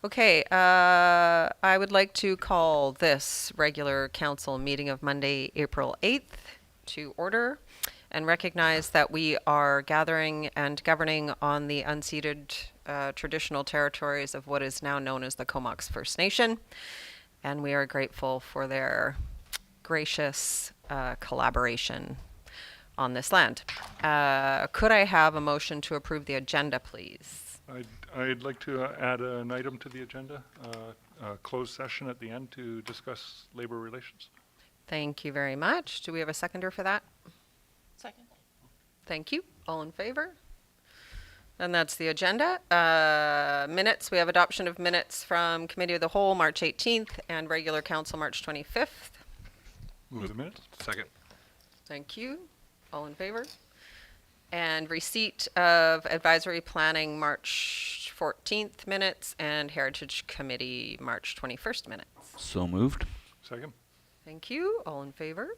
Okay, I would like to call this regular council meeting of Monday, April 8th to order and recognize that we are gathering and governing on the unceded traditional territories of what is now known as the Comox First Nation. And we are grateful for their gracious collaboration on this land. Could I have a motion to approve the agenda, please? I'd like to add an item to the agenda, a closed session at the end to discuss labor relations. Thank you very much. Do we have a seconder for that? Second. Thank you. All in favor? And that's the agenda. Minutes, we have adoption of minutes from Committee of the Whole, March 18th, and regular council, March 25th. Move the minutes. Second. Thank you. All in favor? And receipt of advisory planning, March 14th minutes, and Heritage Committee, March 21st minutes. So moved. Second. Thank you. All in favor?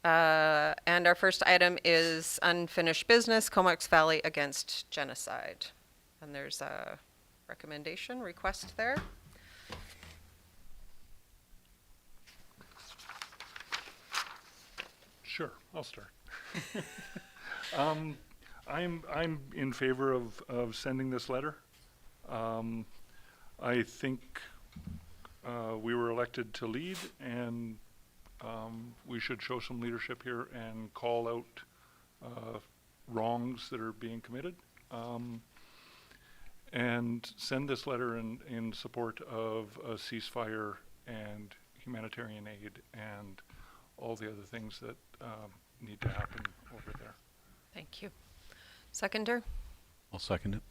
And our first item is unfinished business, Comox Valley against genocide. And there's a recommendation, request there. Sure, I'll start. I'm in favor of sending this letter. I think we were elected to lead, and we should show some leadership here and call out wrongs that are being committed, and send this letter in support of a ceasefire and humanitarian aid and all the other things that need to happen over there. Thank you. Seconder? I'll second it.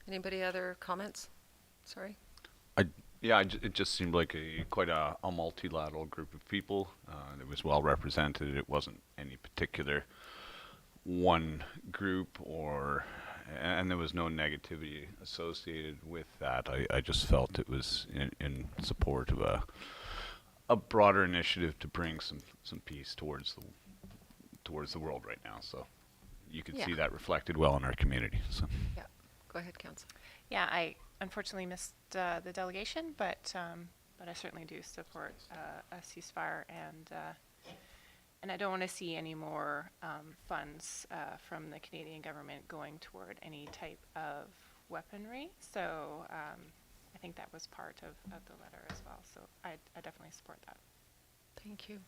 Anybody other comments? Sorry. It just seemed like quite a multilateral group of people. It was well represented. It wasn't any particular one group, and there was no negativity associated with that. I just felt it was in support of a broader initiative to bring some peace towards the world right now. So you can see that reflected well in our community. So. Yeah. Go ahead, Council. Yeah, I unfortunately missed the delegation, but I certainly do support a ceasefire, and I don't want to see any more funds from the Canadian government going toward any type of weaponry. So I think that was part of the letter as well. So I definitely support that. Thank you.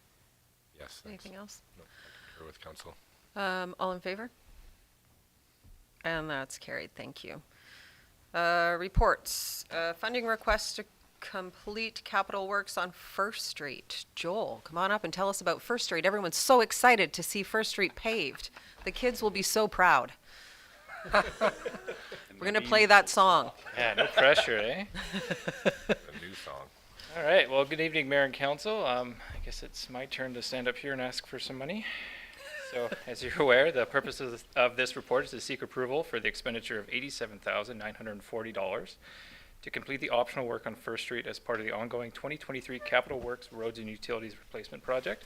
Yes. Anything else? No, I concur with council. All in favor? And that's carried. Thank you. Reports. Funding request to complete capital works on First Street. Joel, come on up and tell us about First Street. Everyone's so excited to see First Street paved. The kids will be so proud. We're going to play that song. Yeah, no pressure, eh? A new song. All right, well, good evening, Mayor and Council. I guess it's my turn to stand up here and ask for some money. So, as you're aware, the purpose of this report is to seek approval for the expenditure of $87,940 to complete the optional work on First Street as part of the ongoing 2023 Capital Works Roads and Utilities Replacement Project.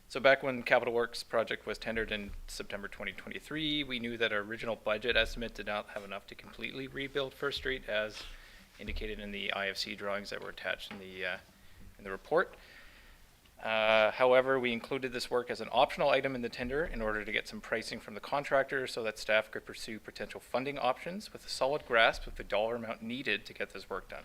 So back when Capital Works project was tendered in September 2023, we knew that our original budget estimate did not have enough to completely rebuild First Street, as indicated in the IFC drawings that were attached in the report. However, we included this work as an optional item in the tender in order to get some pricing from the contractor so that staff could pursue potential funding options with a solid grasp of the dollar amount needed to get this work done.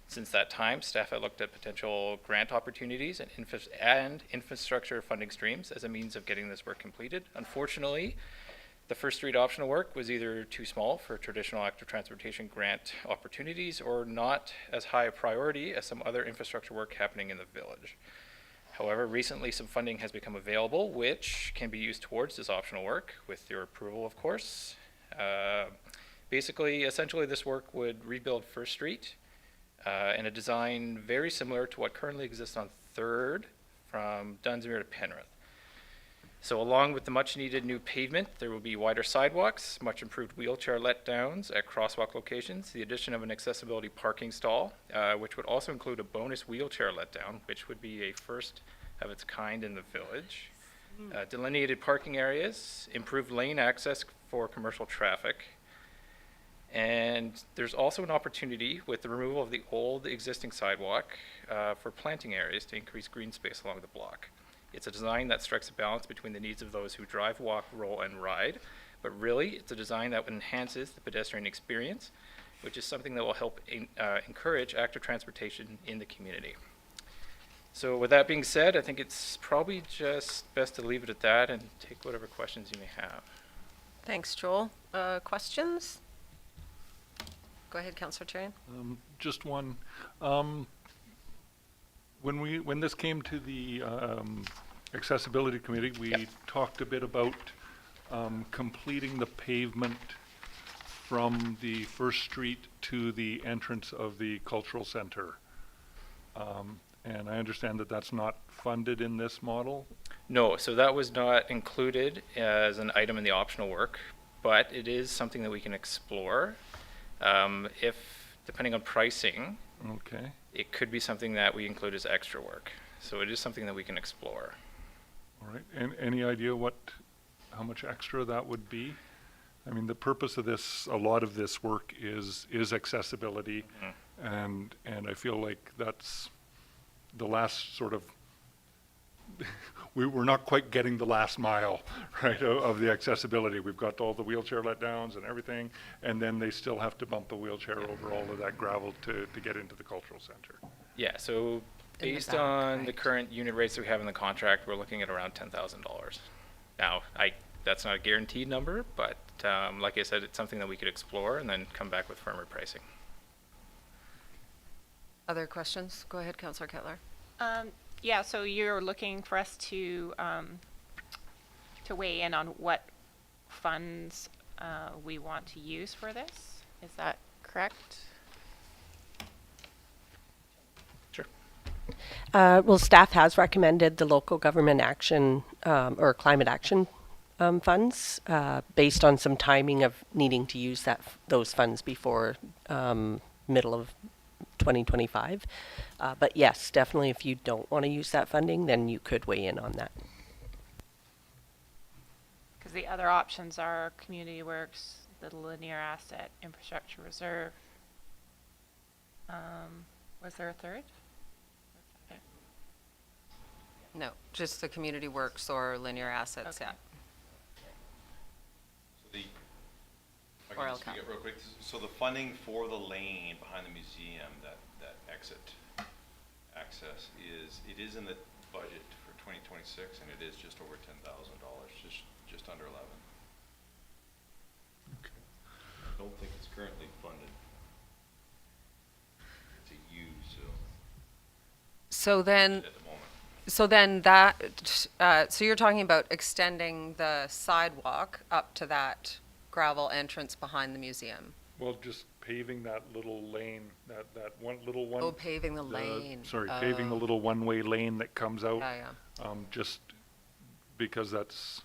Since that time, staff had looked at potential grant opportunities and infrastructure funding streams as a means of getting this work completed. Unfortunately, the First Street optional work was either too small for traditional active transportation grant opportunities or not as high a priority as some other infrastructure work happening in the village. However, recently some funding has become available, which can be used towards this optional work, with your approval, of course. Essentially, this work would rebuild First Street in a design very similar to what currently exists on 3rd from Dunsmuir to Penrith. So along with the much needed new pavement, there will be wider sidewalks, much improved wheelchair letdowns at crosswalk locations, the addition of an accessibility parking stall, which would also include a bonus wheelchair letdown, which would be a first of its kind in the village, delineated parking areas, improved lane access for commercial traffic, And there's also an opportunity with the removal of the old existing sidewalk for planting areas to increase green space along the block. It's a design that strikes a balance between the needs of those who drive, walk, roll, and ride, but really it's a design that enhances the pedestrian experience, which is something that will help encourage active transportation in the community. So with that being said, I think it's probably just best to leave it at that and take whatever questions you may have. Thanks, Joel. Questions? Go ahead, Councillor Therrien. Just one. When this came to the accessibility committee, we Yep. talked a bit about completing the pavement from the First Street to the entrance of the cultural center. And I understand that that's not funded in this model. No, so that was not included as an item in the optional work, but it is something that we can explore. If, depending on pricing, Okay. it could be something that we include as extra work. So it is something that we can explore. All right. And any idea how much extra that would be? I mean, the purpose of this, a lot of this work is accessibility, and I feel like that's the last sort of we're not quite getting the last mile, right, of the accessibility. We've got all the wheelchair letdowns and everything, and then they still have to bump the wheelchair over all of that gravel to get into the cultural center. Yeah, so In the based back, on the right. current unit rates that we have in the contract, we're looking at around $10,000. Now, that's not a guaranteed number, but like I said, it's something that we could explore and then come back with firmer pricing. Other questions? Go ahead, Councillor Kettler. Yeah, so you're looking for us to weigh in on what funds we want to use for this. Is that correct? Sure. Well, staff has recommended the local government action or climate action funds based on some timing of needing to use those funds before middle of 2025. But yes, definitely if you don't want to use that funding, then you could weigh in on that. Because the other options are community works, the linear asset, infrastructure reserve. Was there a third? No, just the community works or linear assets, Okay. yeah. So the, if Or I can just LCAP. speak up real quick, so the funding for the lane behind the museum, that exit access it is in the budget for 2026, and it is just over $10,000, just under 11. I don't think it's currently funded. It's a use, So then, at the moment. so you're talking about extending the sidewalk up to that gravel entrance behind the museum? Well, just paving that little lane, that one little one. Oh, paving the lane. Sorry, paving the Oh. little one-way lane that comes out. Yeah, yeah. Just because that's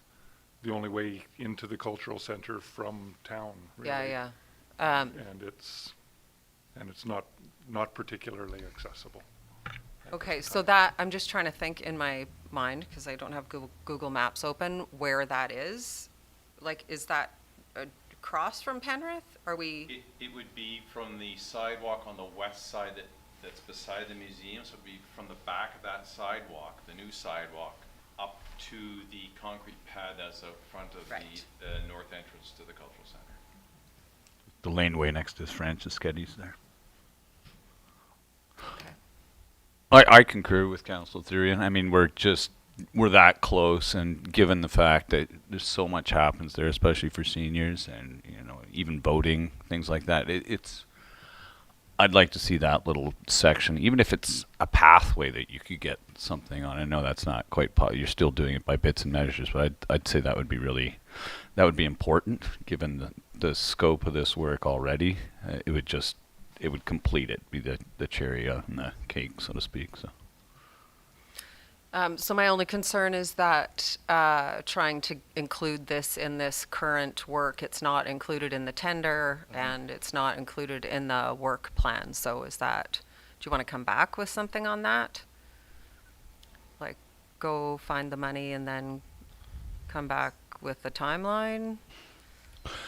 the only way into the cultural center from town, really. Yeah, yeah. And it's not particularly accessible. Okay, so that, I'm just trying to think in my mind, because I don't have Google Maps open, where that is. Like, is that across from Penrith? Are we, It would be from the sidewalk on the west side that's beside the museum, so it'd be from the back of that sidewalk, the new sidewalk, up to the concrete pad that's out front of Right. the north entrance to the cultural center. The laneway next to Francis Geddes there. okay. I concur with Council Therrien. I mean, we're that close, and given the fact that there's so much happens there, especially for seniors and, even voting, things like that, I'd like to see that little section, even if it's a pathway that you could get something on. I know that's not quite, you're still doing it by bits and measures, but I'd say that would be important, given the scope of this work already. It would complete it, be the cherry on the cake, so to speak. So. So my only concern is that trying to include this in this current work, it's not included in the tender and it's not included in the work plan. So do you want to come back with something on that? Like go find the money and then come back with the timeline?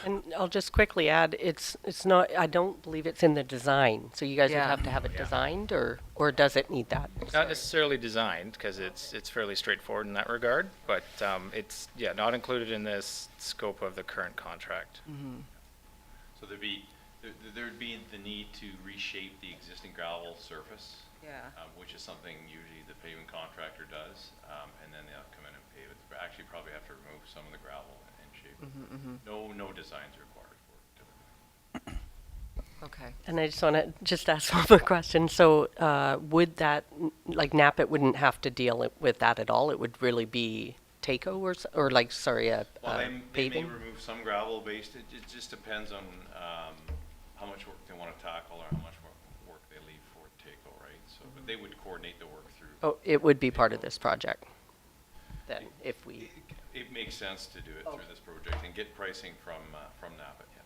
And I'll just quickly add, it's not, I don't believe it's in the design. So you guys would Yeah. have to have it designed, or does it need that? Not necessarily designed, because it's fairly straightforward in that regard, but it's, yeah, not included in this scope of the current contract. So there'd be the need to reshape the existing gravel surface, Yeah. which is something usually the paving contractor does, and then they'll come in and pave it. But actually probably have to remove some of the gravel and shape it. No designs required for it typically. Okay. And I just want to just ask one more question. So would that, like NAPIT wouldn't have to deal with that at all? It would really be TACO or like, sorry, Well, they may paving? remove some gravel based, it just depends on, how much work they want to tackle or how much work they leave for TACO, right? So, but they would coordinate the work through. Oh, it would be part of this project then, if we, It makes sense to do it through this project and get pricing from NAPIT, yeah.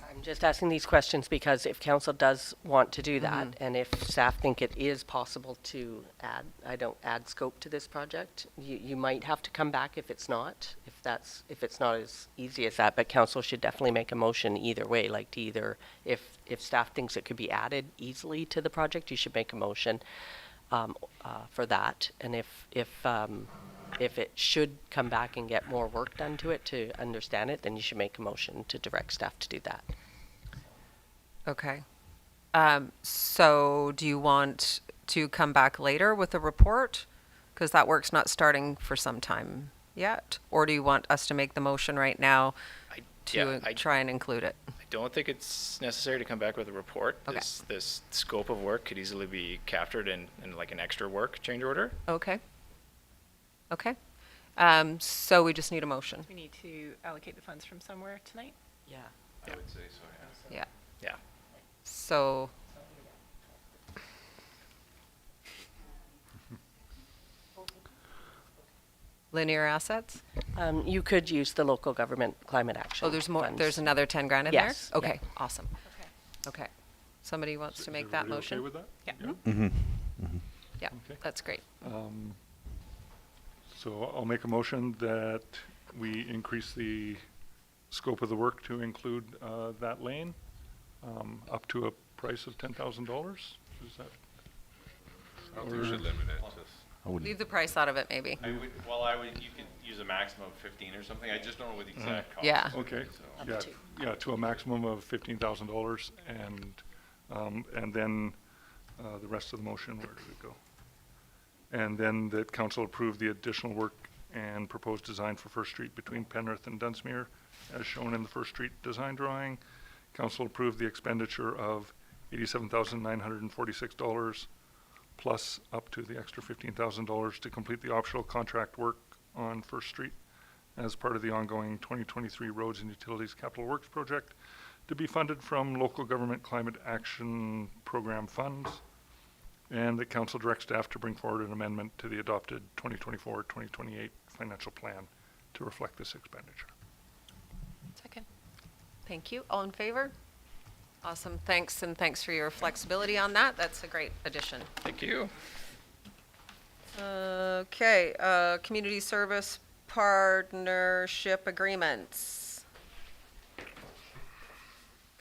I'm just asking these questions because if council does want to do that, and if staff think it is possible to add scope to this project, you might have to come back if it's not, if it's not as easy as that, but council should definitely make a motion either way, like to either, if staff thinks it could be added easily to the project, you should make a motion for that, and if it should come back and get more work done to it to understand it, then you should make a motion to direct staff to do that. Okay. So do you want to come back later with a report? Because that work's not starting for some time yet. Or do you want us to make the motion right now to try and include it? I don't think it's necessary to come back with a report. Okay. This scope of work could easily be captured in like an extra work change order. Okay. Okay. So we just need a motion. We need to allocate the funds from somewhere tonight. Yeah. I would say so, yeah. Yeah. Yeah. So linear assets? You could use the local government climate action. Oh, there's more. funds. There's another 10 grand in Yes, there? yeah. Okay, awesome. Okay. Okay. Somebody wants Is to make that everybody motion? okay with that? Yeah. Yeah, Okay. that's great. So I'll make a motion that we increase the scope of the work to include that lane up to a price of $10,000. Is that? I don't think we should limit it, just. Leave the price out of it, maybe. You could use a maximum of 15 or something, I just don't know what the exact cost. Yeah. is, Okay, so. yeah, to a maximum of $15,000 and then the rest of the motion, where did it go? And then that council approve the additional work and proposed design for First Street between Penrith and Dunsmuir as shown in the First Street design drawing. Council approve the expenditure of $87,946 plus up to the extra $15,000 to complete the optional contract work on First Street as part of the ongoing 2023 Roads and Utilities Capital Works project to be funded from local government climate action program funds. And that council directs staff to bring forward an amendment to the adopted 2024-2028 financial plan to reflect this expenditure. Second. Thank you. All in favor? Awesome. Thanks, and thanks for your flexibility on that. That's a great addition. Thank you. Okay, community service partnership agreements.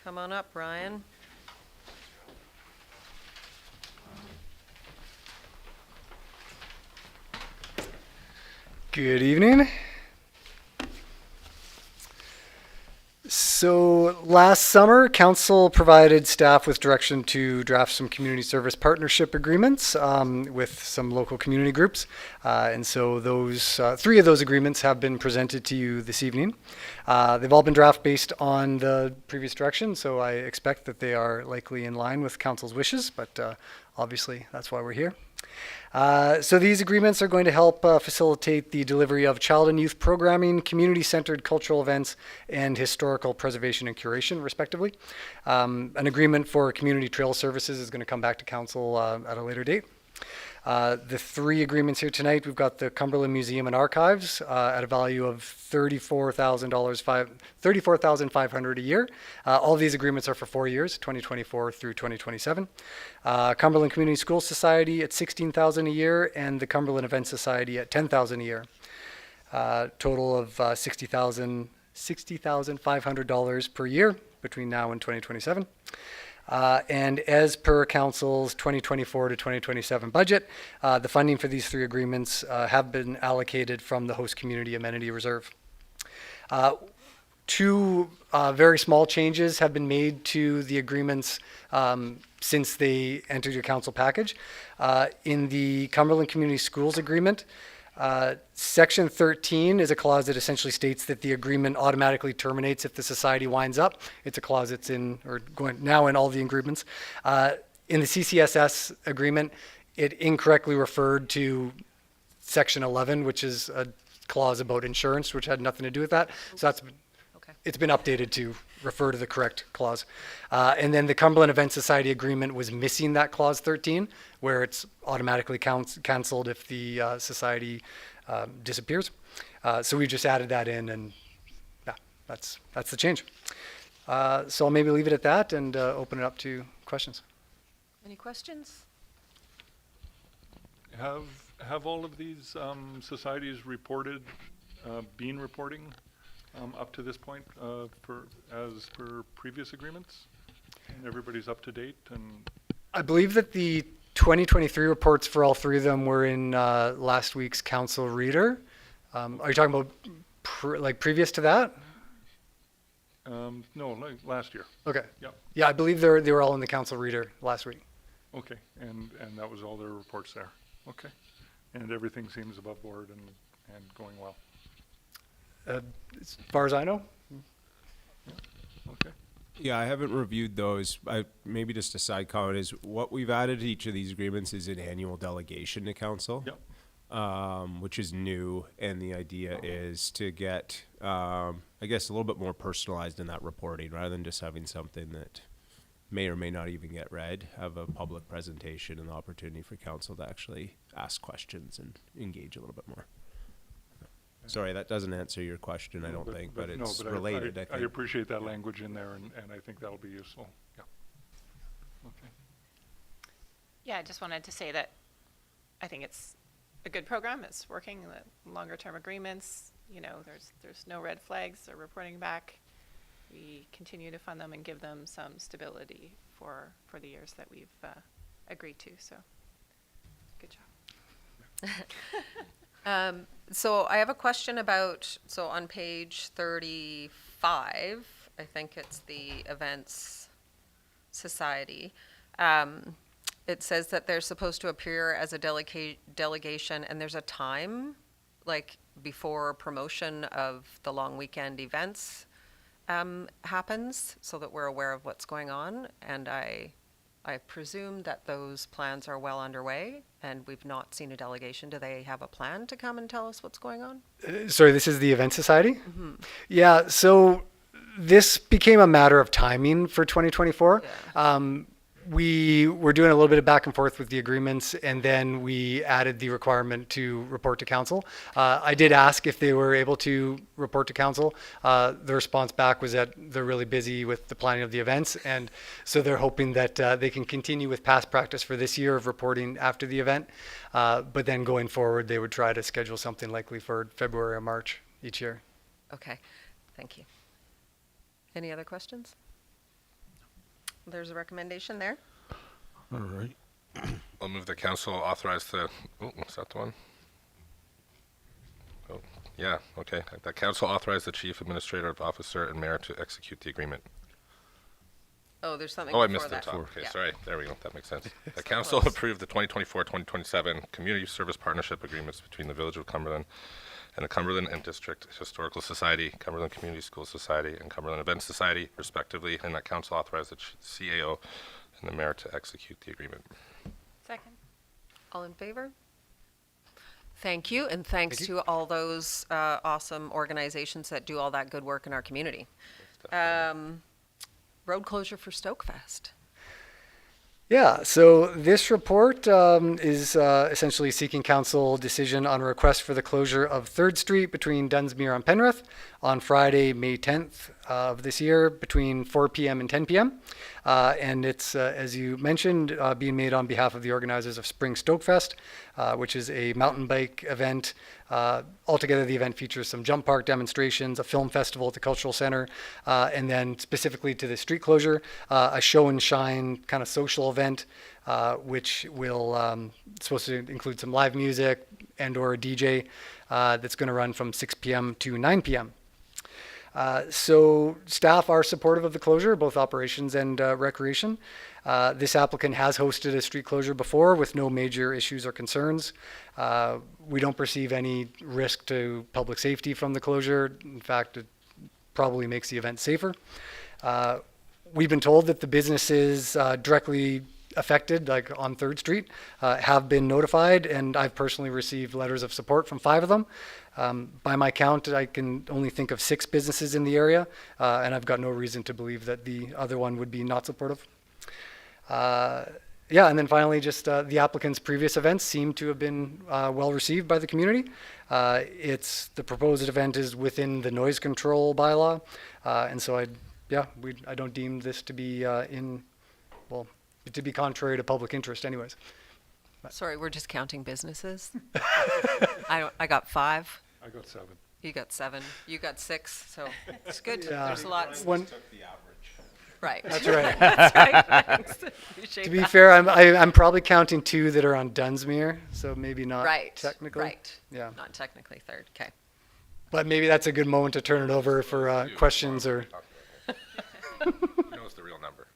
Come on up, Ryan. Good evening. So last summer, council provided staff with direction to draft some community service partnership agreements with some local community groups. And so those three of those agreements have been presented to you this evening. They've all been draft based on the previous direction, so I expect that they are likely in line with council's wishes, but obviously that's why we're here. So these agreements are going to help facilitate the delivery of child and youth programming, community-centered cultural events, and historical preservation and curation, respectively. An agreement for community trail services is going to come back to council at a later date. The three agreements here tonight, we've got the Cumberland Museum and Archives at a value of $34,500 a year. All of these agreements are for 4 years, 2024 through 2027. Cumberland Community School Society at $16,000 a year, and the Cumberland Event Society at $10,000 a year. total of $60,500 per year between now and 2027. And as per Council's 2024 to 2027 budget, the funding for these three agreements have been allocated from the host community amenity reserve. Two very small changes have been made to the agreements since they entered your council package. In the Cumberland Community Schools agreement, Section 13 is a clause that essentially states that the agreement automatically terminates if the society winds up. It's a clause that's in, or going now in all the agreements. In the CCSS agreement, it incorrectly referred to Section 11, which is a clause about insurance, which had nothing to do with that. So that's Okay. it's been updated to refer to the correct clause. And then the Cumberland Event Society agreement was missing that clause 13, where it's automatically canceled if the society disappears. So we just added that in, and yeah, that's the change. So I'll maybe leave it at that and open it up to questions. Any questions? Have all of these societies reported, been reporting up to this point as per previous agreements? And everybody's up to date and I believe that the 2023 reports for all three of them were in last week's council reader. Are you talking about like previous to that? no, like last year. Okay. Yep. Yeah, I believe they were all in the council reader last week. Okay, and that was all their reports there. Okay, and everything seems above board and going well. As far as I know. Okay. Yeah, I haven't reviewed those. Maybe just a side comment is what we've added to each of these agreements is an annual delegation to council, which is new. And the idea is to get, I guess, a little bit more personalized in that reporting rather than just having something that may or may not even get read, have a public presentation and the opportunity for council to actually ask questions and engage a little bit more. Sorry, that doesn't answer your question, I don't think, but it's related, I I think. appreciate that language in there, and I think that'll be useful. Yeah. Okay. Yeah, I just wanted to say that I think it's a good program. It's working. The longer term agreements, you know, there's no red flags. They're reporting back. We continue to fund them and give them some stability for the years that we've agreed to. So, good job. So I have a question about, so on page 35, I think it's the Events Society. It says that they're supposed to appear as a delegation, and there's a time, like before promotion of the long weekend events happens, so that we're aware of what's going on. And I presume that those plans are well underway, and we've not seen a delegation. Do they have a plan to come and tell us what's going on? Sorry, this is the Event Society? Yeah, so this became a matter of timing for 2024. We were doing a little bit of back and forth with the agreements, and then we added the requirement to report to council. I did ask if they were able to report to council. The response back was that they're really busy with the planning of the events, and so they're hoping that they can continue with past practice for this year of reporting after the event. But then going forward, they would try to schedule something likely for February or March each year. Okay, thank you. Any other questions? There's a recommendation there. All right. I'll move the council authorize the, is that the one? Oh, yeah, okay. The council authorize the chief administrative officer and mayor to execute the agreement. Oh, there's something Oh, I before missed the that. top. Okay, Yeah. sorry. There we go. That makes sense. The So council close. approved the 2024-2027 Community Service Partnership Agreements between the Village of Cumberland and the Cumberland and District Historical Society, Cumberland Community School Society, and Cumberland Events Society, respectively, and that council authorized the CAO and the mayor to execute the agreement. Second. All in favor? Thank you, and thanks to all those awesome organizations that do all that good work in our community. Road closure for Stokefest. Yeah, so this report is essentially seeking council decision on a request for the closure of 3rd Street between Dunsmuir and Penrith on Friday, May 10th of this year between 4 p.m. and 10 p.m. And it's, as you mentioned, being made on behalf of the organizers of Spring Stokefest, which is a mountain bike event. Altogether, the event features some jump park demonstrations, a film festival at the Cultural Center, and then specifically to the street closure, a show and shine kind of social event, which will supposed to include some live music and or a DJ that's going to run from 6 p.m. to 9 p.m. So staff are supportive of the closure, both operations and recreation. This applicant has hosted a street closure before with no major issues or concerns. We don't perceive any risk to public safety from the closure. In fact, it probably makes the event safer. We've been told that the businesses directly affected, like on 3rd Street, have been notified, and I've personally received letters of support from 5 of them. By my count, I can only think of 6 businesses in the area, and I've got no reason to believe that the other one would be not supportive. Yeah, and then finally, just the applicant's previous events seem to have been well received by the community. The proposed event is within the noise control bylaw, and so I don't deem this to be to be contrary to public interest anyways. Sorry, we're just counting businesses. I got 5. I got 7. You got 7. You got 6. So it's good. Yeah. There's a lot. One, the average. Right. that's right. That's right. Thanks. Appreciate To be that. fair, I'm probably counting 2 that are on Dunsmuir, so maybe not Right. technically. Right. Yeah, Not technically 3rd. Okay. but maybe that's a good moment to turn it over for questions or Who knows the real number?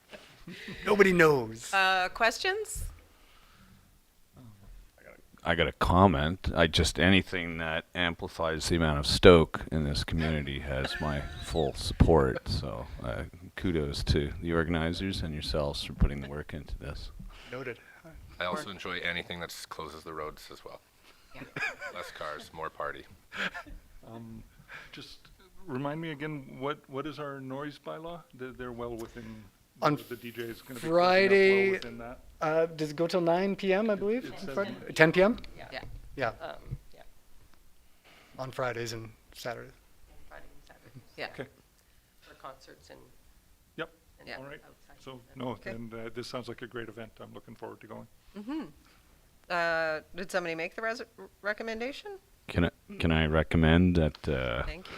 nobody knows. Questions? I got a comment. Anything that amplifies the amount of stoke in this community has my full support. So kudos to the organizers and yourselves for putting the work into this. Noted. I also enjoy anything that closes the roads as well. Yeah. Less cars, more party. Just remind me again, what is our noise bylaw? They're well within, On the DJ is going to be Friday- well within that. Does it go till 9 p.m., I believe? It says Friday? 9. 10 p.m.? Yeah. Yeah, Yeah. on Fridays and Saturdays. Friday and Saturday. Yeah. Okay. For concerts and. Yep. Yeah. All right. outside So, events. no, Okay. and this sounds like a great event. I'm looking forward to going. Did somebody make the recommendation? Can I recommend that Thank you.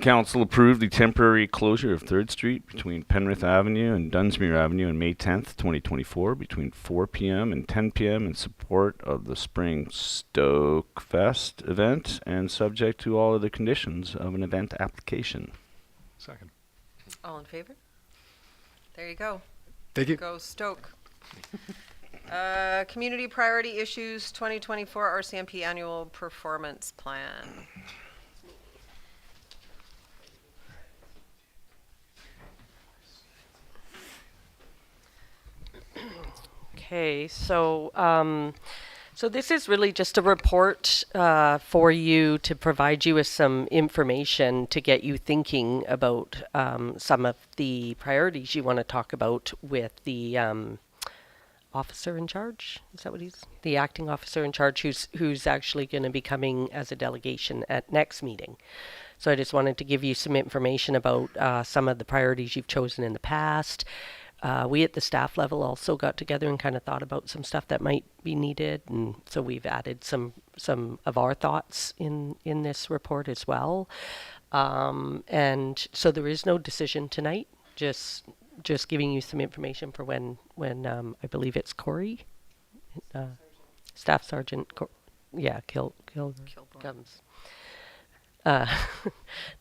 Council approve the temporary closure of 3rd Street between Penrith Avenue and Dunsmuir Avenue on May 10th, 2024, between 4 p.m. and 10 p.m. in support of the Spring Stokefest event and subject to all of the conditions of an event application. Second. All in favor? There you go. Thank you. Go Stoke. Community Priority Issues 2024 RCMP Annual Performance Plan. Okay, so this is really just a report for you to provide you with some information to get you thinking about some of the priorities you want to talk about with the officer in charge. Is that what he's? The acting officer in charge, who's actually going to be coming as a delegation at next meeting. So I just wanted to give you some information about some of the priorities you've chosen in the past. We at the staff level also got together and kind of thought about some stuff that might be needed, and so we've added some of our thoughts in this report as well. And so there is no decision tonight. Just giving you some information for when I believe it's Corey, Staff Sergeant, comes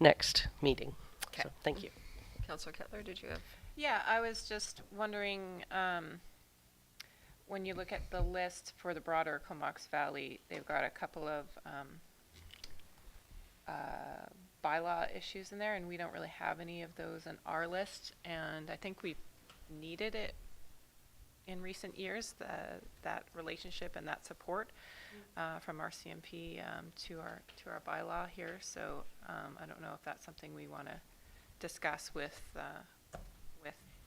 next meeting. Okay. So thank you. Councillor Kettler, did you have? Yeah, I was just wondering, when you look at the list for the broader Comox Valley, they've got a couple of bylaw issues in there, and we don't really have any of those on our list, and I think we've needed it in recent years, that relationship and that support from RCMP to our bylaw here. So I don't know if that's something we want to discuss with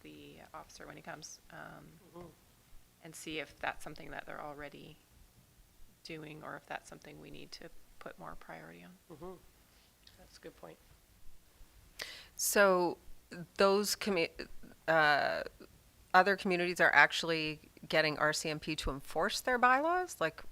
the officer when he comes, and see if that's something that they're already doing, or if that's something we need to put more priority on. That's a good point. So those other communities are actually getting RCMP to enforce their bylaws? Like,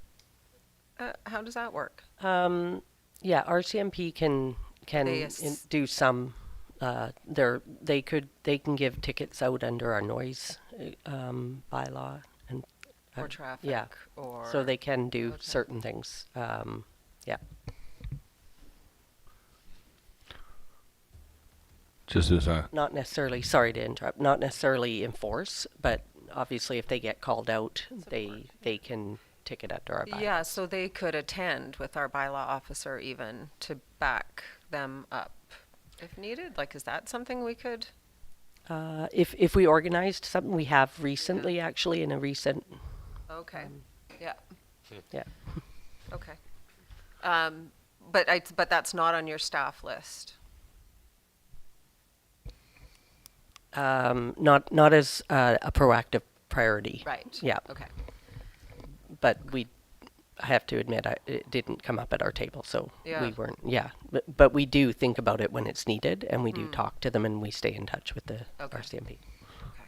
how does that work? Yeah, RCMP can They ass- do some. They can give tickets out under our noise bylaw and Or traffic? yeah. Or So they can do Okay. certain things. Yeah. Just as a Not necessarily, sorry to interrupt, not necessarily enforce, but obviously if they get called out, they can ticket under our bylaw. Yeah, so they could attend with our bylaw officer even to back them up if needed? Like, is that something we could? If we organized something, we have recently, actually, in a recent, Okay, yeah, yeah. okay. But that's not on your staff list. Not as a proactive priority. Right. Yeah, Okay. but I have to admit, it didn't come up at our table, so Yeah. we weren't, yeah. But we do think about it when it's needed, and we do Mm. talk to them, and we stay in touch with the Okay. RCMP. Okay.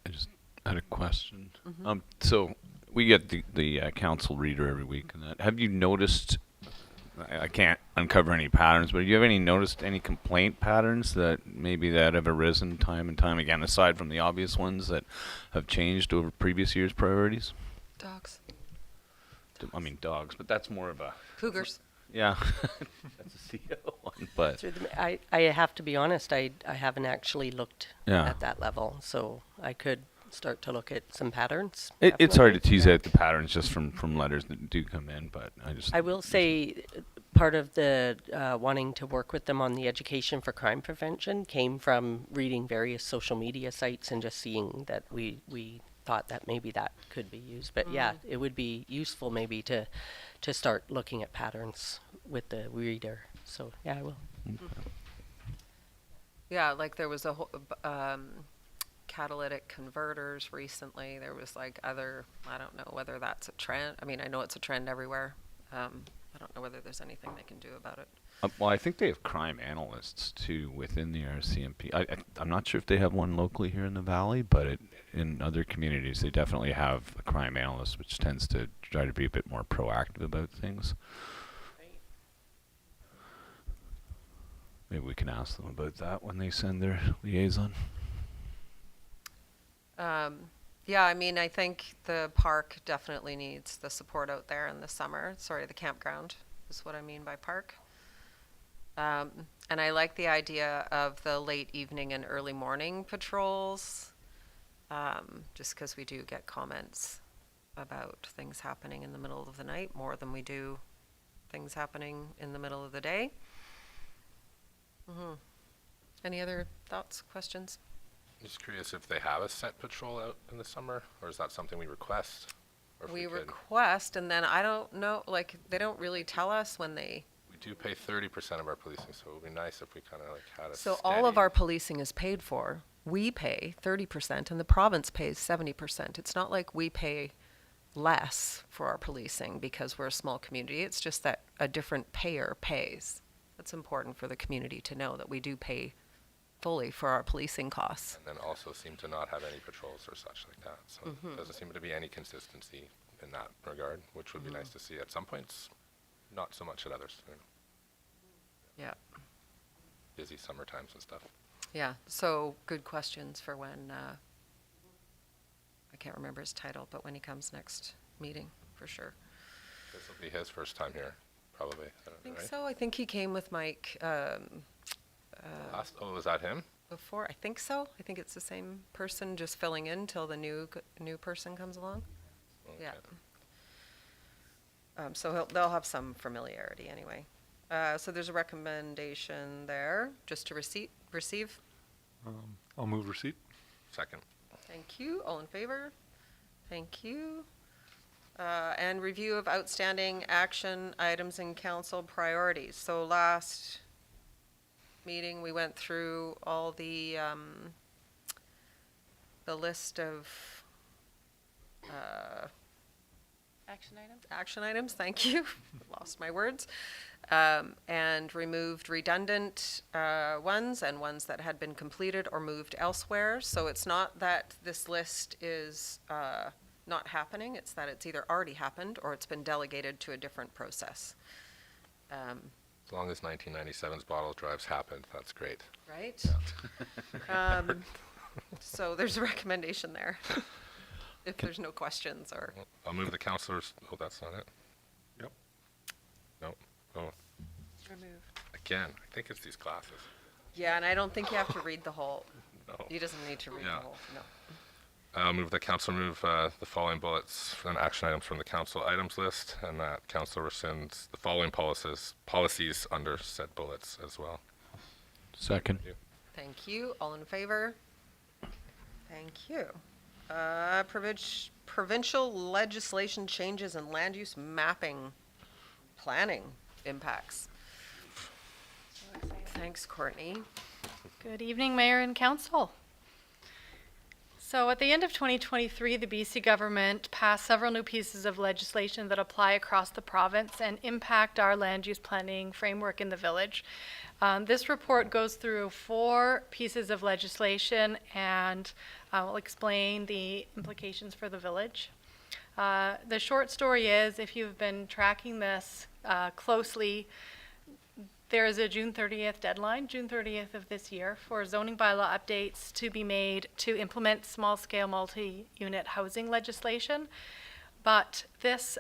I just had a question. Mm-hmm. So we get the council reader every week, and that. Have you noticed? I can't uncover any patterns, but have you have noticed any complaint patterns that maybe that have arisen time and time again, aside from the obvious ones that have changed over previous years' priorities? Dogs. I mean, dogs, but that's more of a Cougars. yeah. That's a CO one, but Through the, I have to be honest, I haven't actually looked Yeah. at that level, so I could start to look at some patterns. it's hard to definitely. tease Yeah. out the patterns just from letters that do come in. But I will say part of the wanting to work with them on the education for crime prevention came from reading various social media sites and just seeing that we thought that maybe that could be used. But yeah, it would be useful maybe to start looking at patterns with the reader. So yeah, I will. Yeah, like there was a whole, catalytic converters recently. There was like other, I don't know whether that's a trend. I mean, I know it's a trend everywhere. I don't know whether there's anything they can do about it. well, I think they have crime analysts too within the RCMP. I'm not sure if they have one locally here in the valley, but in other communities they definitely have a crime analyst, which tends to try to be a bit more proactive about things. Maybe we can ask them about that when they send their liaison. Yeah, I mean, I think the park definitely needs the support out there in the summer. Sorry, the campground is what I mean by park. And I like the idea of the late evening and early morning patrols, just because we do get comments about things happening in the middle of the night more than we do things happening in the middle of the day. Any other thoughts, questions? Just curious if they have a set patrol out in the summer, or is that something we request? Or if We could- request, and then I don't know, like, they don't really tell us when they. We do pay 30% of our policing, so it would be nice if we kind of like had a So all of steady- our policing is paid for. We pay 30% and the province pays 70%. It's not like we pay less for our policing because we're a small community. It's just that a different payer pays. It's important for the community to know that we do pay fully for our policing costs. and then also seem to not have any patrols or such like that. So there doesn't seem to be any consistency in that regard, which would be nice to see at some points, not so much at others. You know, Yeah. busy summer times and stuff. Yeah, so good questions for when, I can't remember his title, but when he comes next meeting, for sure. This will be his first time here, probably. I I don't know, think right? so. I think he came with Mike Was that him? before. I think so. I think it's the same person just filling in till the new person comes along. Yeah. Okay. So they'll have some familiarity anyway. So there's a recommendation there just to receive. I'll move receipt. Second. Thank you. All in favor? Thank you. And review of outstanding action items and council priorities. So last meeting, we went through all the list of Action items? action items. Thank you. Lost my words. and removed redundant ones and ones that had been completed or moved elsewhere. So it's not that this list is not happening, it's that it's either already happened or it's been delegated to a different process. As long as 1997's bottle drives happened, that's great. Right? So there's a recommendation there, if there's no questions or. I'll move the councillors. Oh, that's not it. Yep. No. Oh, Remove. again, I think it's these classes. Yeah, and I don't think you have to read the whole, No. he doesn't need to read Yeah. the whole, no. I'll move the council remove the following bullets and action items from the council items list, and that council rescinds the following policies under said bullets as well. Second. Thank you. All in favor? Thank you. Provincial legislation changes and land use mapping planning impacts. So exciting. Thanks, Courtney. Good evening, Mayor and Council. So at the end of 2023, the BC government passed several new pieces of legislation that apply across the province and impact our land use planning framework in the village. This report goes through 4 pieces of legislation and will explain the implications for the village. The short story is, if you've been tracking this closely, there is a June 30th deadline, June 30th of this year, for zoning bylaw updates to be made to implement small-scale multi-unit housing legislation. But this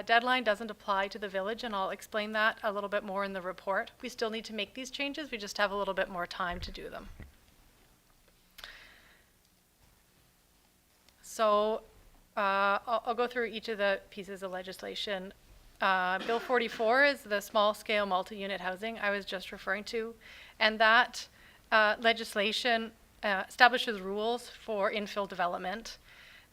deadline doesn't apply to the village, and I'll explain that a little bit more in the report. We still need to make these changes, we just have a little bit more time to do them. So I'll go through each of the pieces of legislation. Bill 44 is the small-scale multi-unit housing I was just referring to, and that legislation establishes rules for infill development.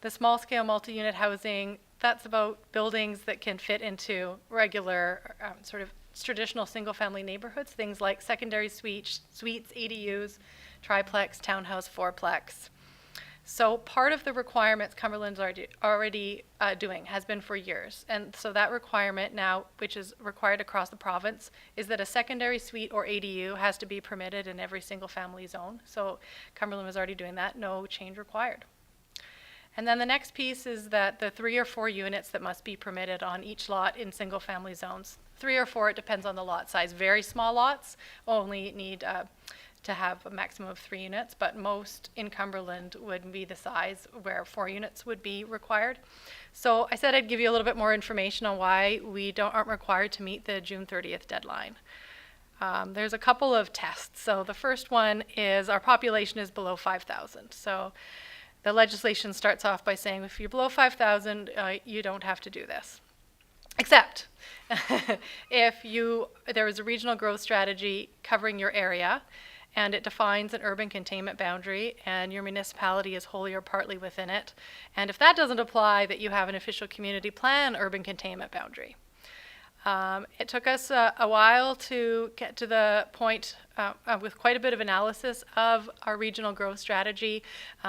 The small-scale multi-unit housing, that's about buildings that can fit into regular sort of traditional single-family neighborhoods, things like secondary suites, ADUs, triplex, townhouse, fourplex. So part of the requirements Cumberland's already doing has been for years. And so that requirement now, which is required across the province, is that a secondary suite or ADU has to be permitted in every single family zone. So Cumberland was already doing that, no change required. And then the next piece is that the 3 or 4 units that must be permitted on each lot in single family zones. 3 or 4, it depends on the lot size. Very small lots only need to have a maximum of 3 units, but most in Cumberland would be the size where 4 units would be required. So I said I'd give you a little bit more information on why we aren't required to meet the June 30th deadline. There's a couple of tests. So the first one is our population is below 5,000. So the legislation starts off by saying if you're below 5,000, you don't have to do this. Except if there is a regional growth strategy covering your area, and it defines an urban containment boundary, and your municipality is wholly or partly within it. And if that doesn't apply, that you have an official community plan urban containment boundary. It took us a while to get to the point with quite a bit of analysis of our regional growth strategy.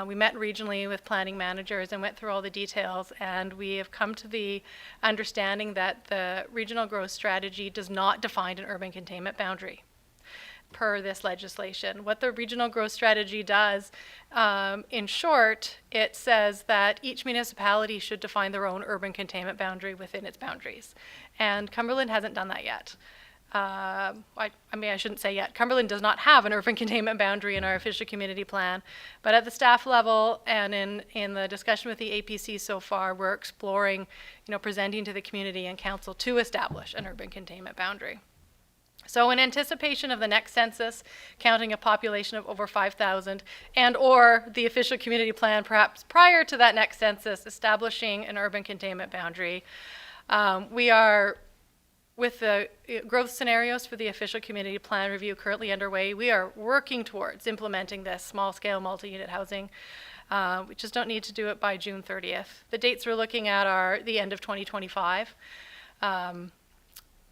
We met regionally with planning managers and went through all the details, and we have come to the understanding that the regional growth strategy does not define an urban containment boundary per this legislation. What the regional growth strategy does, in short, it says that each municipality should define their own urban containment boundary within its boundaries. And Cumberland hasn't done that yet. I shouldn't say yet. Cumberland does not have an urban containment boundary in our official community plan, but at the staff level and in the discussion with the APC so far, we're exploring, presenting to the community and council to establish an urban containment boundary. So in anticipation of the next census, counting a population of over 5,000, and or the official community plan perhaps prior to that next census establishing an urban containment boundary, we are, with the growth scenarios for the official community plan review currently underway, we are working towards implementing this small-scale multi-unit housing. We just don't need to do it by June 30th. The dates we're looking at are the end of 2025.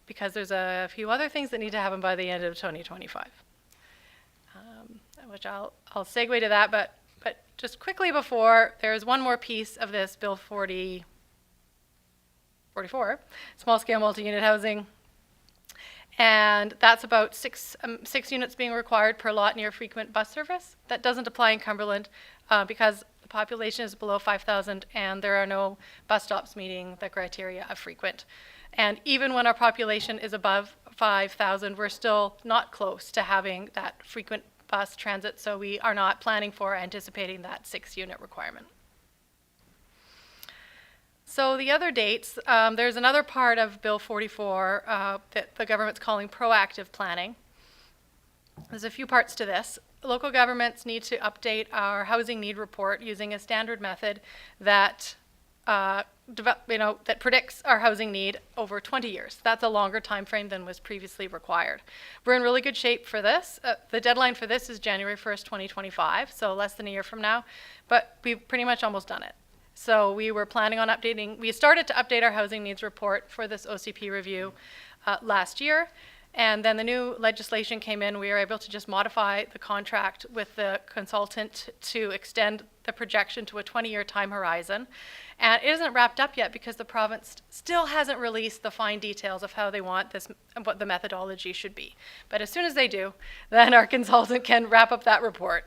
Because there's a few other things that need to happen by the end of 2025, which I'll segue to that, but just quickly before, there's one more piece of this Bill 44, small-scale multi-unit housing, And that's about six units being required per lot near frequent bus service. That doesn't apply in Cumberland because the population is below 5,000 and there are no bus stops meeting the criteria of frequent. And even when our population is above 5,000, we're still not close to having that frequent bus transit, so we are not planning for or anticipating that 6-unit requirement. So the other dates, there's another part of Bill 44 that the government's calling proactive planning. There's a few parts to this. Local governments need to update our housing need report using a standard method that that predicts our housing need over 20 years. That's a longer time frame than was previously required. We're in really good shape for this. The deadline for this is January 1st, 2025, so less than a year from now, but we've pretty much almost done it. So we were planning on we started to update our housing needs report for this OCP review last year, and then the new legislation came in. We were able to just modify the contract with the consultant to extend the projection to a 20-year time horizon. And it isn't wrapped up yet because the province still hasn't released the fine details of how they want this, what the methodology should be. But as soon as they do, then our consultant can wrap up that report.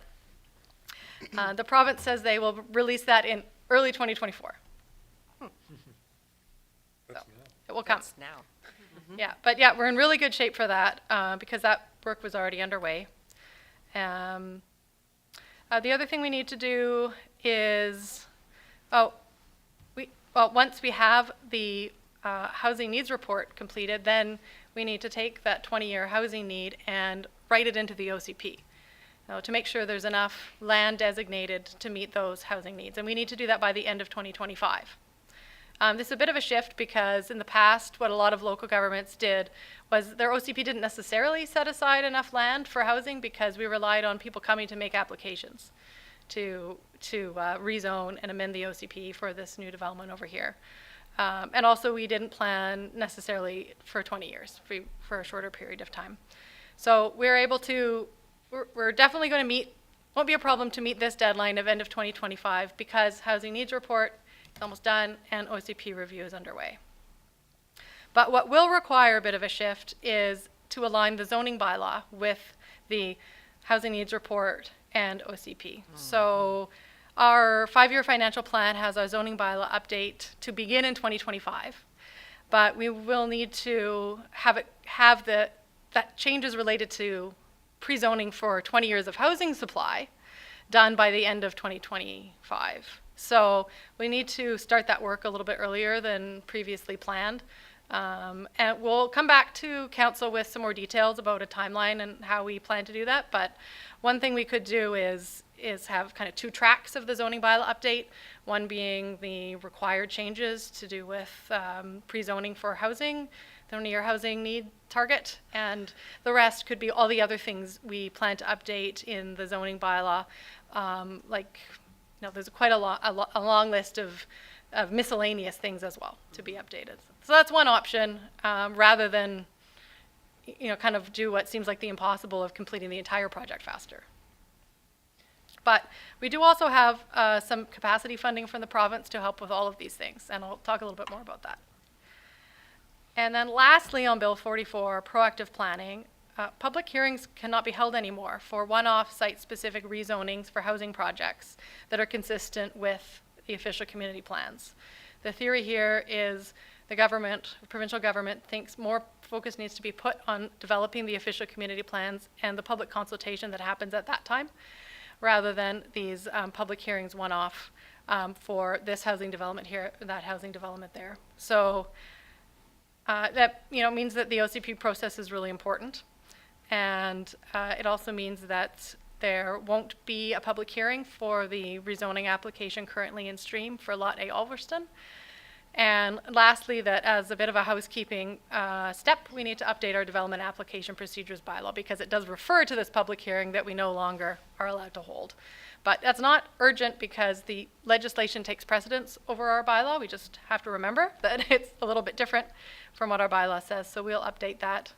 The province says they will release that in early 2024. So it will come. That's now. Yeah, but yeah, we're in really good shape for that because that work was already underway. The other thing we need to do is, once we have the housing needs report completed, then we need to take that 20-year housing need and write it into the OCP. To make sure there's enough land designated to meet those housing needs. And we need to do that by the end of 2025. This is a bit of a shift because in the past, what a lot of local governments did was their OCP didn't necessarily set aside enough land for housing because we relied on people coming to make applications to rezone and amend the OCP for this new development over here. And also we didn't plan necessarily for 20 years, for a shorter period of time. So we're definitely going to won't be a problem to meet this deadline of end of 2025 because housing needs report is almost done and OCP review is underway. But what will require a bit of a shift is to align the zoning bylaw with the housing needs report and OCP. So our 5-year financial plan has our zoning bylaw update to begin in 2025, but we will need to have that changes related to pre-zoning for 20 years of housing supply done by the end of 2025. So we need to start that work a little bit earlier than previously planned. And we'll come back to council with some more details about a timeline and how we plan to do that. But one thing we could do is have kind of 2 tracks of the zoning bylaw update, one being the required changes to do with pre-zoning for housing, the 20-year housing need target, and the rest could be all the other things we plan to update in the zoning bylaw. There's quite a long list of miscellaneous things as well to be updated. So that's one option, rather than kind of do what seems like the impossible of completing the entire project faster. But we do also have some capacity funding from the province to help with all of these things, and I'll talk a little bit more about that. And then lastly, on Bill 44, proactive planning, public hearings cannot be held anymore for one-off site-specific rezonings for housing projects that are consistent with the official community plans. The theory here is the provincial government thinks more focus needs to be put on developing the official community plans and the public consultation that happens at that time, rather than these public hearings one-off for this housing development here, that housing development there. So that means that the OCP process is really important, and it also means that there won't be a public hearing for the rezoning application currently in stream for Lot A Ulverston. And lastly, that as a bit of a housekeeping step, we need to update our development application procedures bylaw because it does refer to this public hearing that we no longer are allowed to hold. But that's not urgent because the legislation takes precedence over our bylaw. We just have to remember that it's a little bit different from what our bylaw says. So we'll update that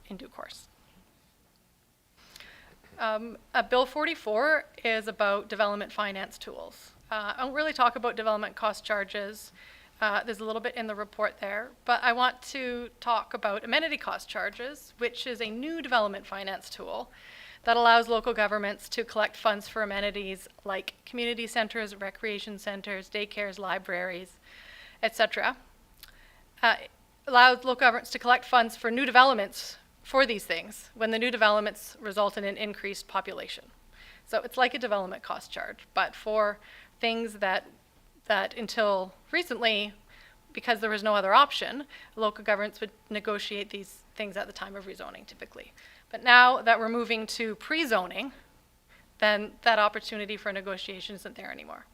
in due course. Bill 44 is about development finance tools. I don't really talk about development cost charges there's a little bit in the report there, but I want to talk about amenity cost charges, which is a new development finance tool that allows local governments to collect funds for amenities like community centers, recreation centers, daycares, libraries, etc. Allows local governments to collect funds for new developments for these things when the new developments result in an increased population. So it's like a development cost charge, but for things that until recently, because there was no other option, local governments would negotiate these things at the time of rezoning typically. But now that we're moving to pre-zoning, then that opportunity for negotiation isn't there anymore.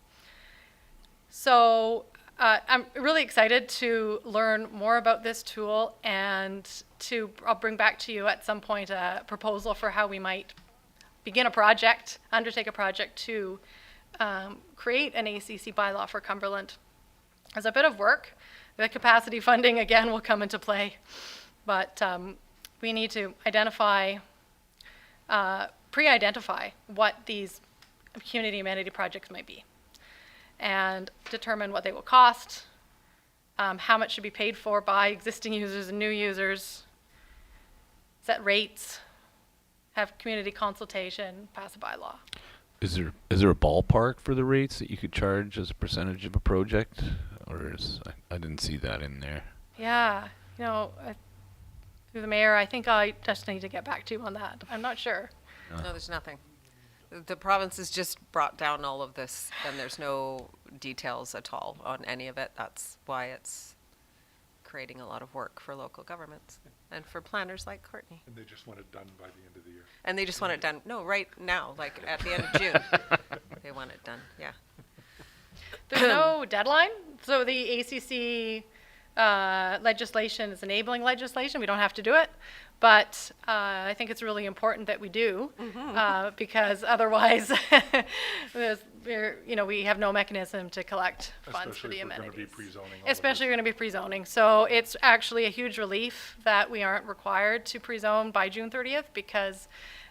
So I'm really excited to learn more about this tool, and I'll bring back to you at some point a proposal for how we might begin a project, undertake a project to create an ACC bylaw for Cumberland. There's a bit of work. The capacity funding, again, will come into play, but we need to pre-identify what these community amenity projects might be and determine what they will cost, how much should be paid for by existing users and new users, set rates, have community consultation, pass a bylaw. Is there a ballpark for the rates that you could charge as a percentage of a project, or I didn't see that in there? Yeah, through the mayor, I think I just need to get back to you on that. I'm not sure. No, there's nothing. The province has just brought down all of this, and there's no details at all on any of it. That's why it's creating a lot of work for local governments and for planners like Courtney. And they just want it done by the end of the year. And they just want it done, no, right now, like at the end of June. They want it done, yeah. There's no deadline. So the ACC legislation is enabling legislation. We don't have to do it. But I think it's really important that we do, because otherwise we have no mechanism to collect funds for the amenities. Especially if we're going to be pre-zoning. Especially we're going to be pre-zoning. So it's actually a huge relief that we aren't required to pre-zone by June 30th, because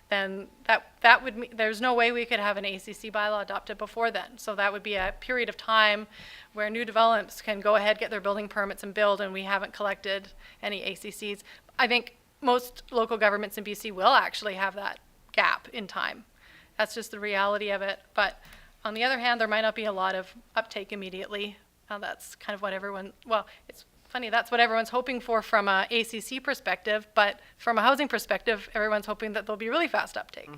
then that would there's no way we could have an ACC bylaw adopted before then. So that would be a period of time where new developments can go ahead, get their building permits and build, and we haven't collected any ACCs. I think most local governments in BC will actually have that gap in time. That's just the reality of it. But on the other hand, there might not be a lot of uptake immediately. That's kind of what it's funny, that's what everyone's hoping for from a ACC perspective, but from a housing perspective, everyone's hoping that there'll be really fast uptake.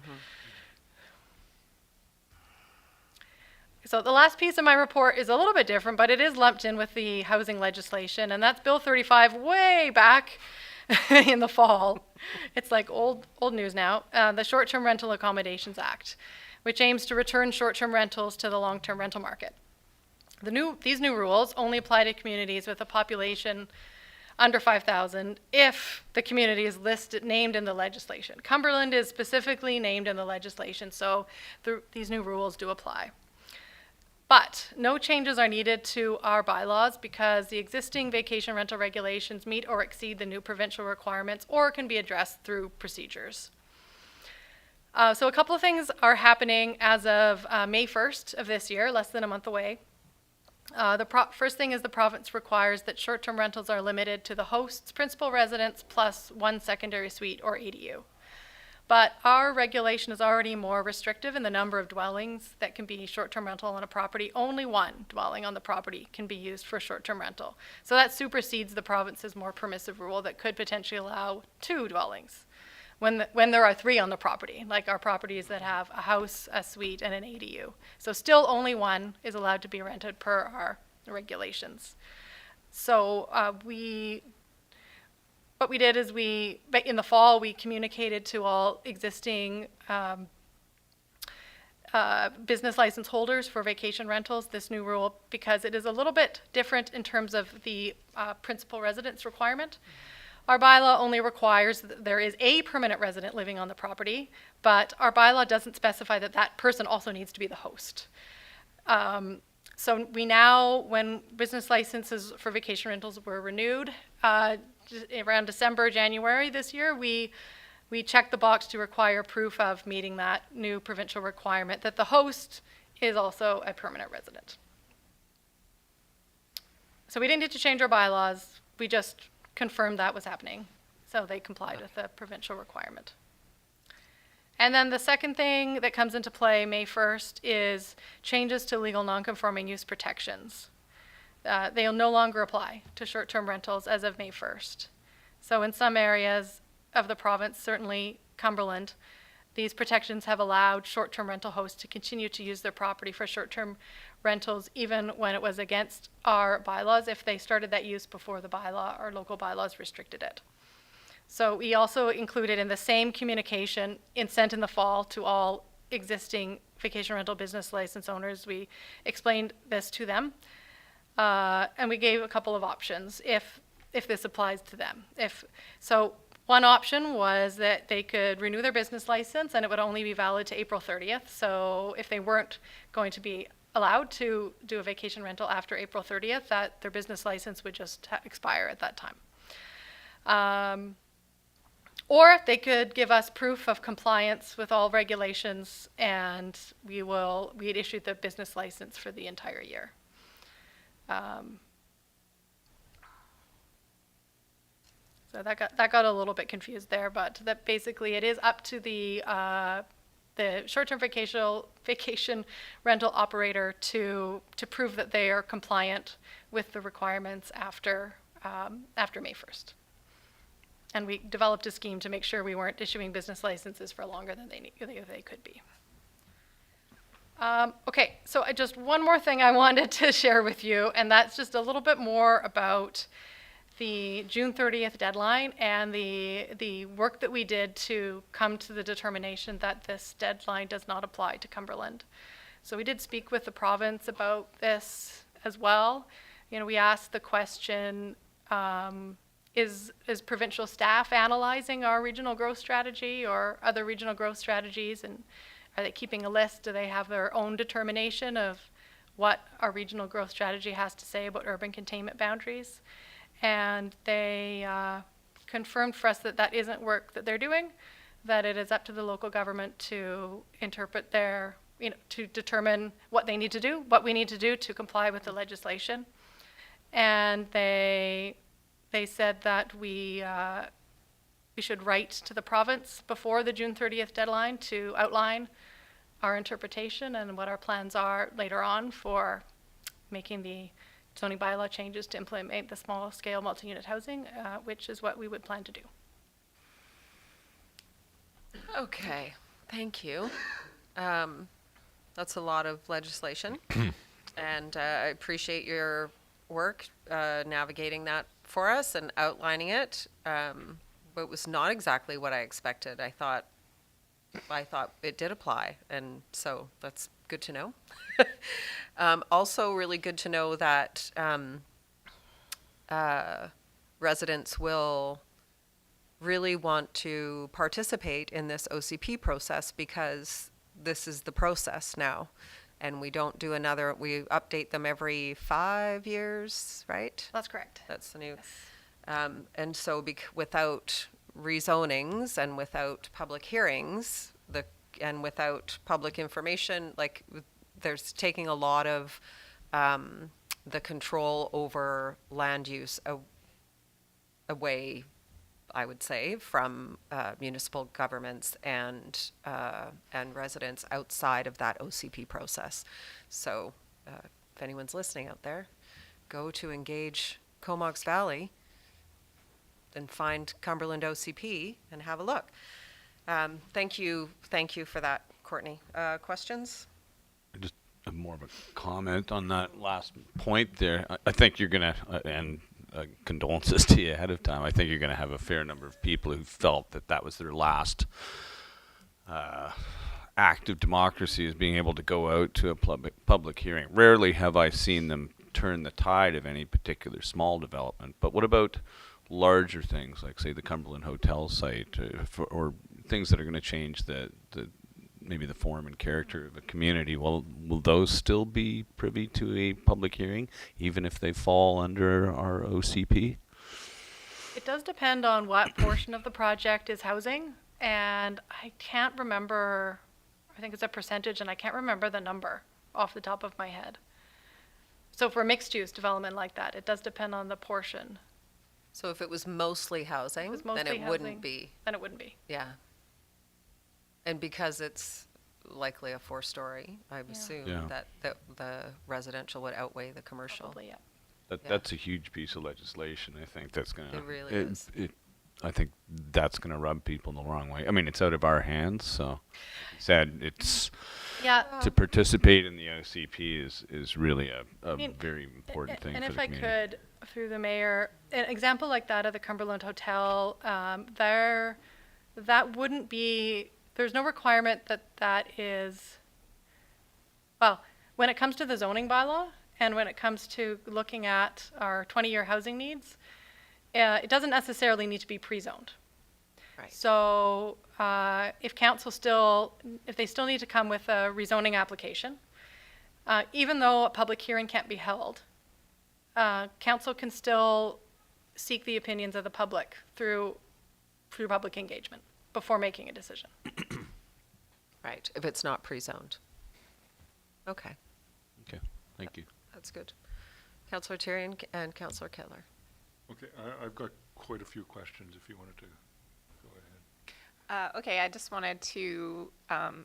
So the last piece of my report is a little bit different, but it is lumped in with the housing legislation, and that's Bill 35 way back in the fall. It's like old news now. The Short-Term Rental Accommodations Act, which aims to return short-term rentals to the long-term rental market. These new rules only apply to communities with a population under 5,000 if the community is named in the legislation. Cumberland is specifically named in the legislation, so these new rules do apply. But no changes are needed to our bylaws because the existing vacation rental regulations meet or exceed the new provincial requirements or can be addressed through procedures. So a couple of things are happening as of May 1st of this year, less than a month away. The first thing is the province requires that short-term rentals are limited to the host's principal residence plus one secondary suite or ADU. But our regulation is already more restrictive in the number of dwellings that can be short-term rental on a property. Only one dwelling on the property can be used for short-term rental. So that supersedes the province's more permissive rule that could potentially allow 2 dwellings when there are 3 on the property, like our properties that have a house, a suite, and an ADU. So still only one is allowed to be rented per our regulations. So what we did is in the fall, we communicated to all existing business license holders for vacation rentals this new rule, because it is a little bit different in terms of the principal residence requirement. Our bylaw only requires that there is a permanent resident living on the property, but our bylaw doesn't specify that that person also needs to be the host. So we now, when business licenses for vacation rentals were renewed, around December, January this year, we checked the box to require proof of meeting that new provincial requirement that the host is also a permanent resident. So we didn't need to change our bylaws. We just confirmed that was happening. So they complied with the provincial requirement. And then the second thing that comes into play May 1st is changes to legal nonconforming use protections. They'll no longer apply to short-term rentals as of May 1st. So in some areas of the province, certainly Cumberland, these protections have allowed short-term rental hosts to continue to use their property for short-term rentals even when it was against our bylaws if they started that use before the bylaw or local bylaws restricted it. So we also included in the same communication sent in the fall to all existing vacation rental business license owners, we explained this to them. And we gave a couple of options if this applies to them. So one option was that they could renew their business license and it would only be valid to April 30th. So if they weren't going to be allowed to do a vacation rental after April 30th, that their business license would just expire at that time. Or they could give us proof of compliance with all regulations and we'd issue the business license for the entire year. So that got a little bit confused there, but that basically it is up to the short-term vacation rental operator to prove that they are compliant with the requirements after May 1st. And we developed a scheme to make sure we weren't issuing business licenses for longer than they could be. Okay, so just one more thing I wanted to share with you, and that's just a little bit more about the June 30th deadline and the work that we did to come to the determination that this deadline does not apply to Cumberland. So we did speak with the province about this as well. You know, we asked the question, is provincial staff analyzing our regional growth strategy or other regional growth strategies, and are they keeping a list? Do they have their own determination of what our regional growth strategy has to say about urban containment boundaries? And they confirmed for us that that isn't work that they're doing, that it is up to the local government to interpret to determine what they need to do, what we need to do to comply with the legislation. And they said that we should write to the province before the June 30th deadline to outline our interpretation and what our plans are later on for making the zoning bylaw changes to implement the small scale multi-unit housing, which is what we would plan to do. Okay, thank you. That's a lot of legislation, and I appreciate your work navigating that for us and outlining it. But it was not exactly what I expected. I thought it did apply, and so that's good to know. Also really good to know that residents will really want to participate in this OCP process because this is the process now. And we don't do we update them every 5 years, right? That's correct. That's the new. And so without rezonings and without public hearings, and without public information, there's taking a lot of the control over land use away, I would say, from municipal governments and residents outside of that OCP process. So if anyone's listening out there, go to Engage Comox Valley and find Cumberland OCP and have a look. Thank you for that, Courtney. Questions? Just more of a comment on that last point there. I think you're going to, and condolences to you ahead of time, I think you're going to have a fair number of people who felt that was their last act of democracy, is being able to go out to a public hearing. Rarely have I seen them turn the tide of any particular small development. But what about larger things like, say, the Cumberland Hotel site, or things that are going to change maybe the form and character of a community? Will those still be privy to a public hearing, even if they fall under our OCP? It does depend on what portion of the project is housing, and I can't remember, I think it's a percentage, and I can't remember the number off the top of my head. So for mixed-use development like that, it does depend on the portion. So if it was mostly housing, was then mostly it wouldn't housing. be, Then it wouldn't be. yeah. And because it's likely a 4-story, I Yeah. assume Yeah. that the residential would outweigh the commercial. Probably, yeah. That, Yeah. that's a huge piece of legislation, I think, that's gonna. It really is. I think that's gonna rub people the wrong way. I mean, it's out of our hands, so, like you said, it's, Yeah. to participate in the OCP is really a mean, very important thing And for if the I community. could, through the mayor, an example like that of the Cumberland Hotel, that wouldn't be, there's no requirement that is, well, when it comes to the zoning bylaw and when it comes to looking at our 20-year housing needs, it doesn't necessarily need to be pre-zoned. Right. So if they still need to come with a rezoning application, even though a public hearing can't be held, council can still seek the opinions of the public through public engagement before making a decision. Right, if it's not pre-zoned. Okay, Okay, thank you. that's good. Councillor Tyrion and Councillor Kettler. Okay, I've got quite a few questions if you wanted to go ahead. Okay, I just wanted to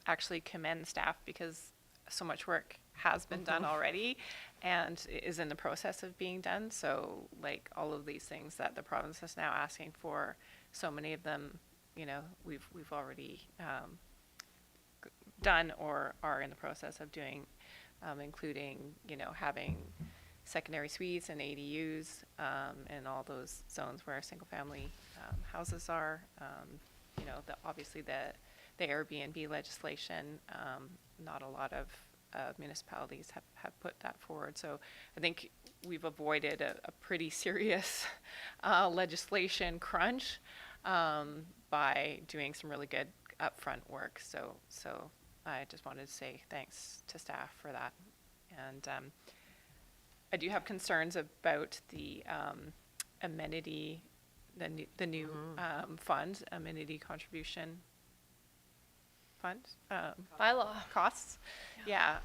actually commend staff because so much work has been done already and is in the process of being done. So like all of these things that the province is now asking for, so many of them, you know, we've already done or are in the process of doing, including, you know, having secondary suites and ADUs in all those zones where single-family houses are. You know, obviously the Airbnb legislation, not a lot of municipalities have put that forward. So I think we've avoided a pretty serious legislation crunch by doing some really good upfront work. So I just wanted to say thanks to staff for that. And I do have concerns about the amenity, the new fund, amenity contribution fund. Bylaw. Costs. Yeah.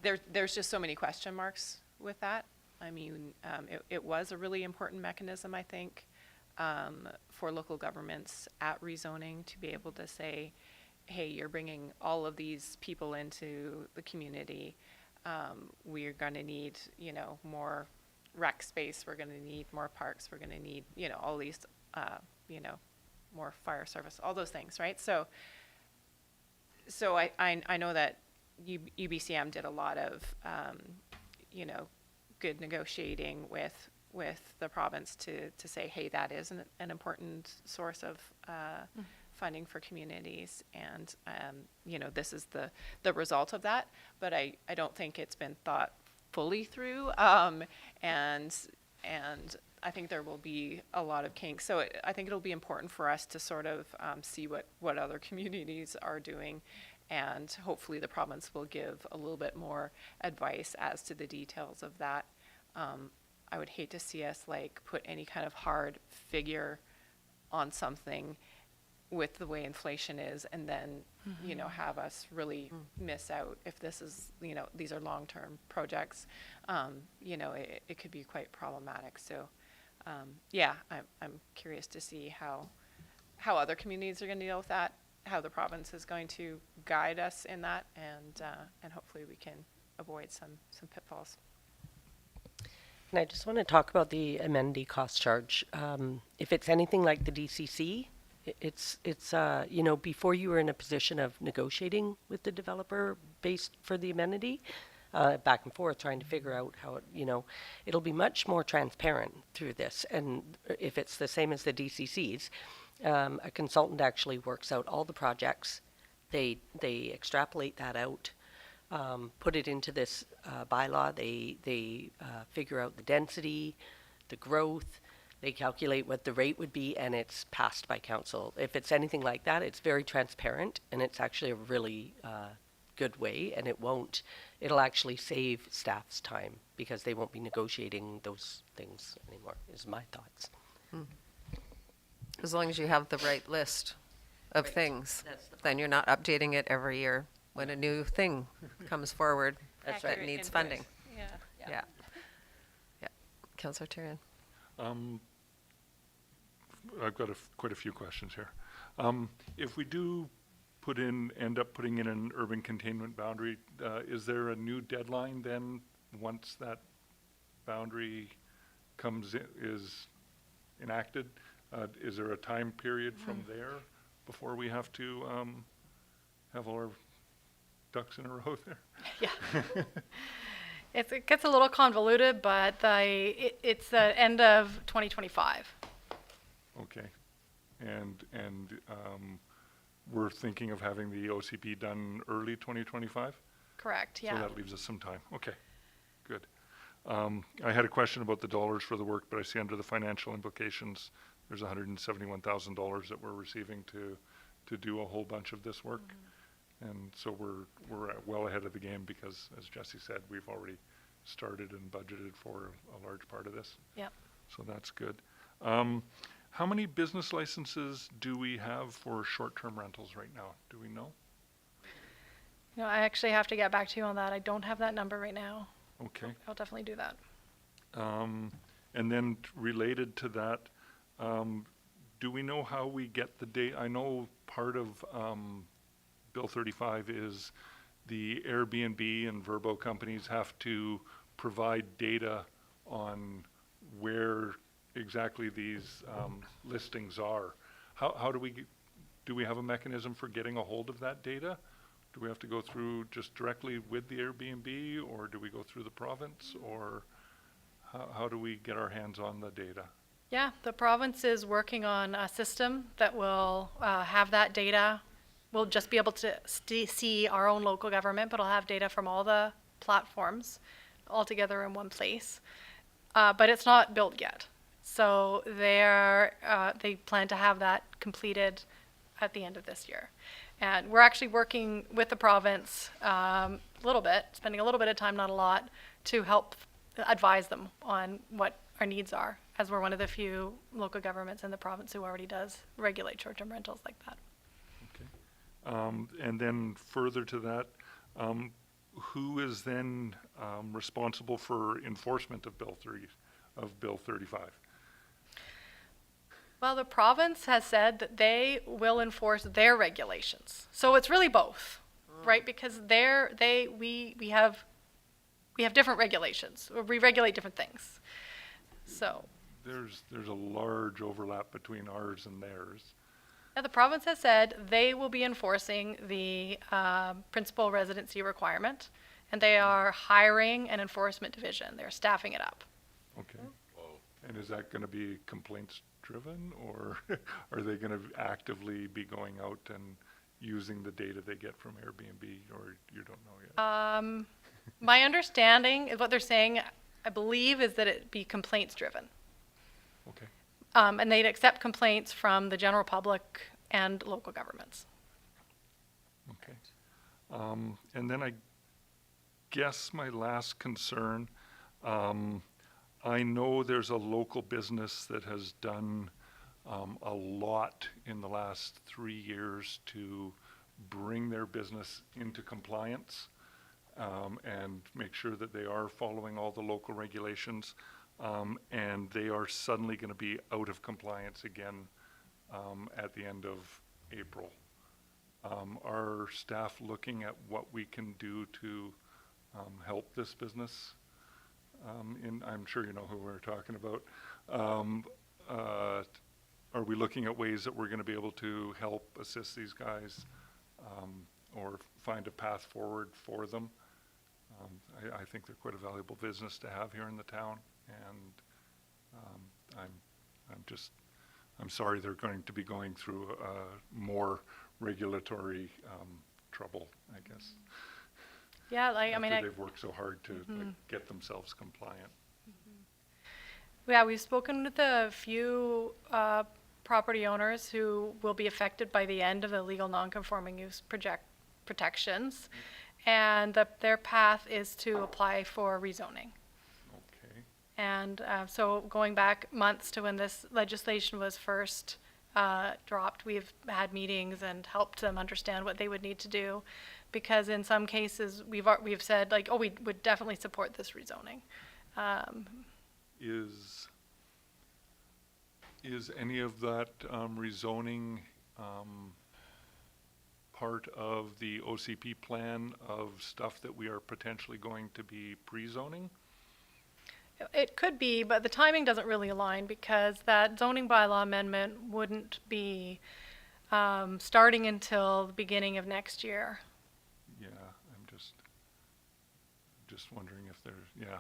There's just so many question marks with that. I mean, it was a really important mechanism, I think, for local governments at rezoning to be able to say, hey, you're bringing all of these people into the community. We're going to need, you know, more rec space. We're going to need more parks. We're going to need, you know, all these, you know, more fire service, all those things, right? So I know that UBCM did a lot of, you know, good negotiating with the province to say, hey, that is an important source of funding for communities, and you know, this is the result of that. But I don't think it's been thought fully through, and I think there will be a lot of kinks. So I think it'll be important for us to sort of see what other communities are doing, and hopefully the province will give a little bit more advice as to the details of that. I would hate to see us like put any kind of hard figure on something with the way inflation is, and then, you know, have us really miss out if this is, you know, these are long-term projects. You know, it could be quite problematic. So, yeah, I'm curious to see how other communities are going to deal with that, how the province is going to guide us in that, and hopefully we can avoid some pitfalls. And I just want to talk about the amenity cost charge. If it's anything like the DCC, it's you know, before you were in a position of negotiating with the developer based for the amenity, back and forth trying to figure out how it, you know, it'll be much more transparent through this. And if it's the same as the DCCs, a consultant actually works out all the projects. They extrapolate that out. Put it into this bylaw. They figure out the density, the growth. They calculate what the rate would be, and it's passed by council. If it's anything like that, it's very transparent, and it's actually a really good way, and it'll actually save staff's time because they won't be negotiating those things anymore, is my thoughts. As long as you have the right list of things, then you're not updating it every year when a new thing comes forward that Accurate needs input. funding. Yeah. Yeah. Yeah. Councillor Tyrion. I've got quite a few questions here. If we do end up putting in an urban containment boundary, is there a new deadline then, once that boundary is enacted? Is there a time period from there before we have to have all our ducks in a row there? Yeah. It gets a little convoluted, but it's the end of 2025. Okay. And we're thinking of having the OCP done early 2025? Correct, So yeah. that leaves us some time. Okay, good. I had a question about the dollars for the work, but I see under the financial implications, there's $171,000 that we're receiving to do a whole bunch of this work. And so we're well ahead of the game because, as Jesse said, we've already started and budgeted for a large part of this. Yep. So that's good. How many business licenses do we have for short-term rentals right now? Do we know? You know, I actually have to get back to you on that. I don't have that number right now. Okay. I'll definitely do that. And then related to that, do we know how we get the data? I know part of Bill 35 is the Airbnb and Vrbo companies have to provide data on where exactly these listings are. How do we have a mechanism for getting a hold of that data? Do we have to go through just directly with the Airbnb, or do we go through the province, or how do we get our hands on the data? Yeah, the province is working on a system that will have that data. We'll just be able to see our own local government, but it'll have data from all the platforms all together in one place. But it's not built yet. So they plan to have that completed at the end of this year. And we're actually working with the province a little bit, spending a little bit of time, not a lot, to help advise them on what our needs are, as we're one of the few local governments in the province who already does regulate short-term rentals like that. Okay. And then further to that, who is then responsible for enforcement of Bill 35? Well, the province has said that they will enforce their regulations. So it's really both, right? Because we have different regulations. We regulate different things. So There's a large overlap between ours and theirs. now the province has said they will be enforcing the principal residency requirement, and they are hiring an enforcement division. They're staffing it up. Okay. And is that going to be complaints driven, or are they going to actively be going out and using the data they get from Airbnb, or you don't know yet? My understanding is what they're saying, I believe, is that it be complaints driven. Okay. And they'd accept complaints from the general public and local governments. Okay. And then I guess my last concern, I know there's a local business that has done a lot in the last 3 years to bring their business into compliance and make sure that they are following all the local regulations. And they are suddenly going to be out of compliance again at the end of April. Are staff looking at what we can do to help this business? I'm sure you know who we're talking about. Are we looking at ways that we're going to be able to help assist these guys or find a path forward for them? I think they're quite a valuable business to have here in the town, and I'm sorry they're going to be going through more regulatory trouble, I guess. Yeah, They've worked so hard to get themselves compliant. Yeah, we've spoken with a few property owners who will be affected by the end of the legal non-conforming use protections, and their path is to apply for rezoning. Okay. And so going back months to when this legislation was first dropped, we've had meetings and helped them understand what they would need to do. Because in some cases, we've said like, oh, we would definitely support this rezoning. Is any of that rezoning part of the OCP plan of stuff that we are potentially going to be pre-zoning? It could be, but the timing doesn't really align because that zoning bylaw amendment wouldn't be starting until the beginning of next year. Yeah, I'm just wondering if there's, yeah.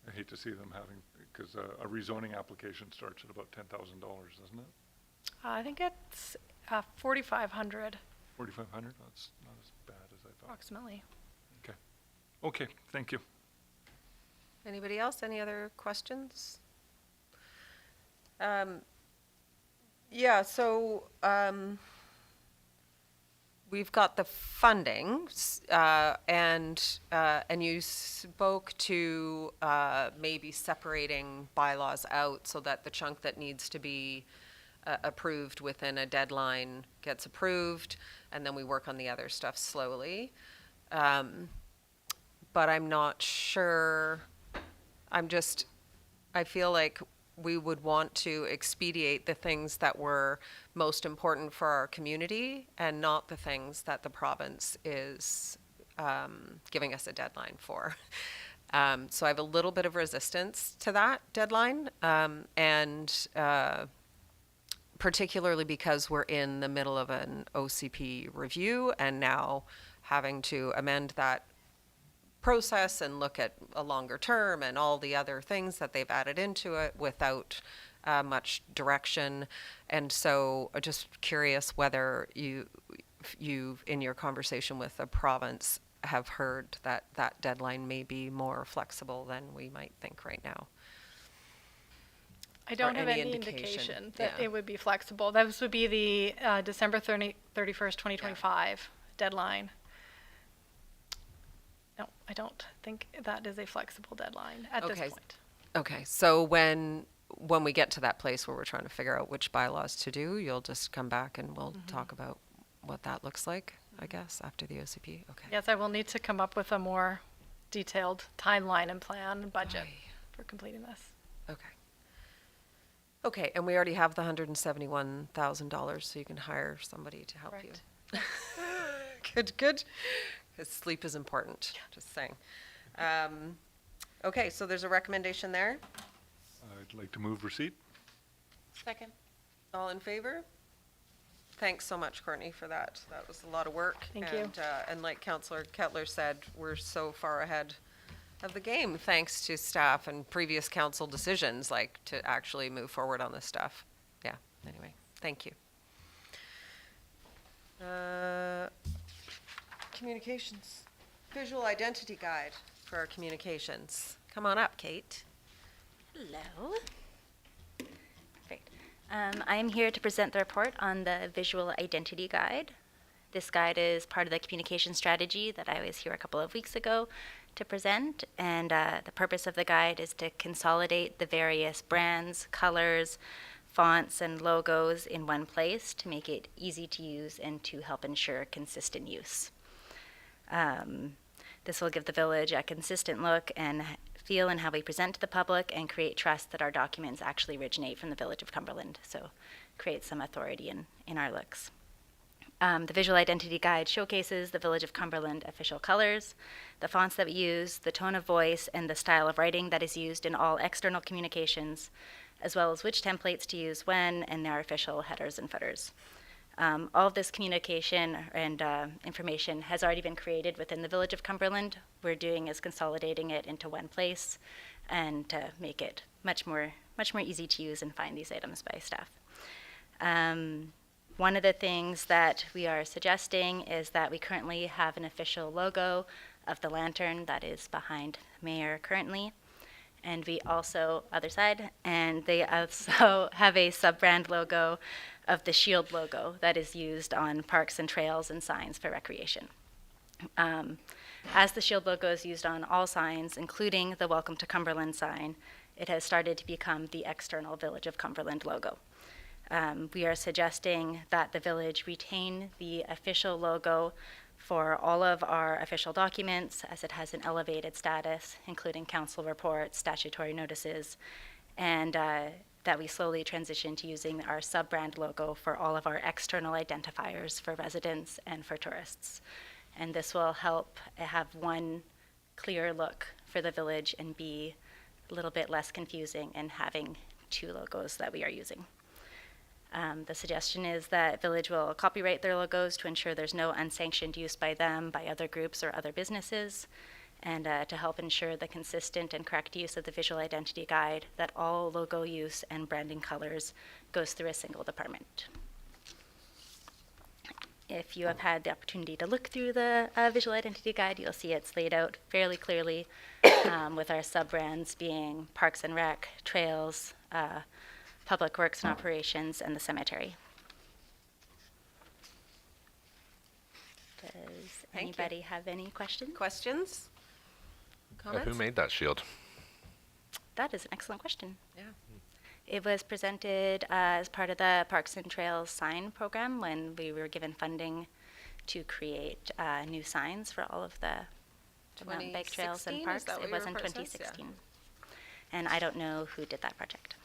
I hate to see them having, because a rezoning application starts at about $10,000, doesn't it? I think it's 4,500 4,500? That's not as bad as I thought. approximately. Okay. Okay, thank you. Anybody else? Any other questions? Yeah, so we've got the funding, and you spoke to maybe separating bylaws out so that the chunk that needs to be approved within a deadline gets approved, and then we work on the other stuff slowly. But I'm not sure. I feel like we would want to expedite the things that were most important for our community and not the things that the province is giving us a deadline for. So I have a little bit of resistance to that deadline, and particularly because we're in the middle of an OCP review and now having to amend that process and look at a longer term and all the other things that they've added into it without much direction. And so just curious whether you've in your conversation with the province have heard that that deadline may be more flexible than we might think right now. I don't have any any indication, indication that yeah. it would be flexible. This would be the December 31st, 2025 deadline. No, I don't think that is a flexible deadline at this Okay. point. Okay, so when we get to that place where we're trying to figure out which bylaws to do, you'll just come back and we'll talk about what that looks like, I guess, after the OCP? Okay. Yes, I will need to come up with a more detailed timeline and plan and budget Aye. for completing this. Okay. Okay, and we already have the $171,000, so you can hire somebody to help Correct. you. Good, good. Because sleep is important, just saying. Okay, so there's a recommendation there. I'd like to move receipt. Second. All in favor? Thanks so much, Courtney, for that. That was a lot of work. Thank you. And like Councillor Kettler said, we're so far ahead of the game, thanks to staff and previous council decisions, like to actually move forward on this stuff. Yeah, anyway, thank you. Communications, visual identity guide for our communications. Come on up, Kate. Hello. Perfect. I am here to present the report on the Visual Identity Guide. This guide is part of the communication strategy that I was here a couple of weeks ago to present, and the purpose of the guide is to consolidate the various brands, colors, fonts, and logos in one place to make it easy to use and to help ensure consistent use. This will give the village a consistent look and feel in how we present to the public and create trust that our documents actually originate from the Village of Cumberland, so create some authority in our looks. The Visual Identity Guide showcases the Village of Cumberland official colors, the fonts that we use, the tone of voice, and the style of writing that is used in all external communications, as well as which templates to use when and their official headers and footers. All of this communication and information has already been created within the Village of Cumberland. We're doing is consolidating it into one place and to make it much more easy to use and find these items by staff. One of the things that we are suggesting is that we currently have an official logo of the lantern that is behind the mayor currently. And we also, other side, and they also have a sub-brand logo of the Shield logo that is used on parks and trails and signs for recreation. As the Shield logo is used on all signs, including the Welcome to Cumberland sign, it has started to become the external Village of Cumberland logo. We are suggesting that the village retain the official logo for all of our official documents, as it has an elevated status, including council reports, statutory notices, and that we slowly transition to using our sub-brand logo for all of our external identifiers for residents and for tourists. And this will help have one clear look for the village and be a little bit less confusing in having two logos that we are using. The suggestion is that Village will copyright their logos to ensure there's no unsanctioned use by them, by other groups or other businesses, and to help ensure the consistent and correct use of the visual identity guide, that all logo use and branding colors goes through a single department. If you have had the opportunity to look through the visual identity guide, you'll see it's laid out fairly clearly with our sub-brands being Parks and Rec, Trails, Public Works and Operations, and the cemetery. Does Thank you. anybody have any questions? Questions? Comments? Who made that shield? That is an excellent question. Yeah. It was presented as part of the Parks and Trails sign program when we were given funding to create new signs for all of the mountain bike trails and 2016? Is parks. that what It your was in report says? Yeah. 2016. And I don't know who did that project.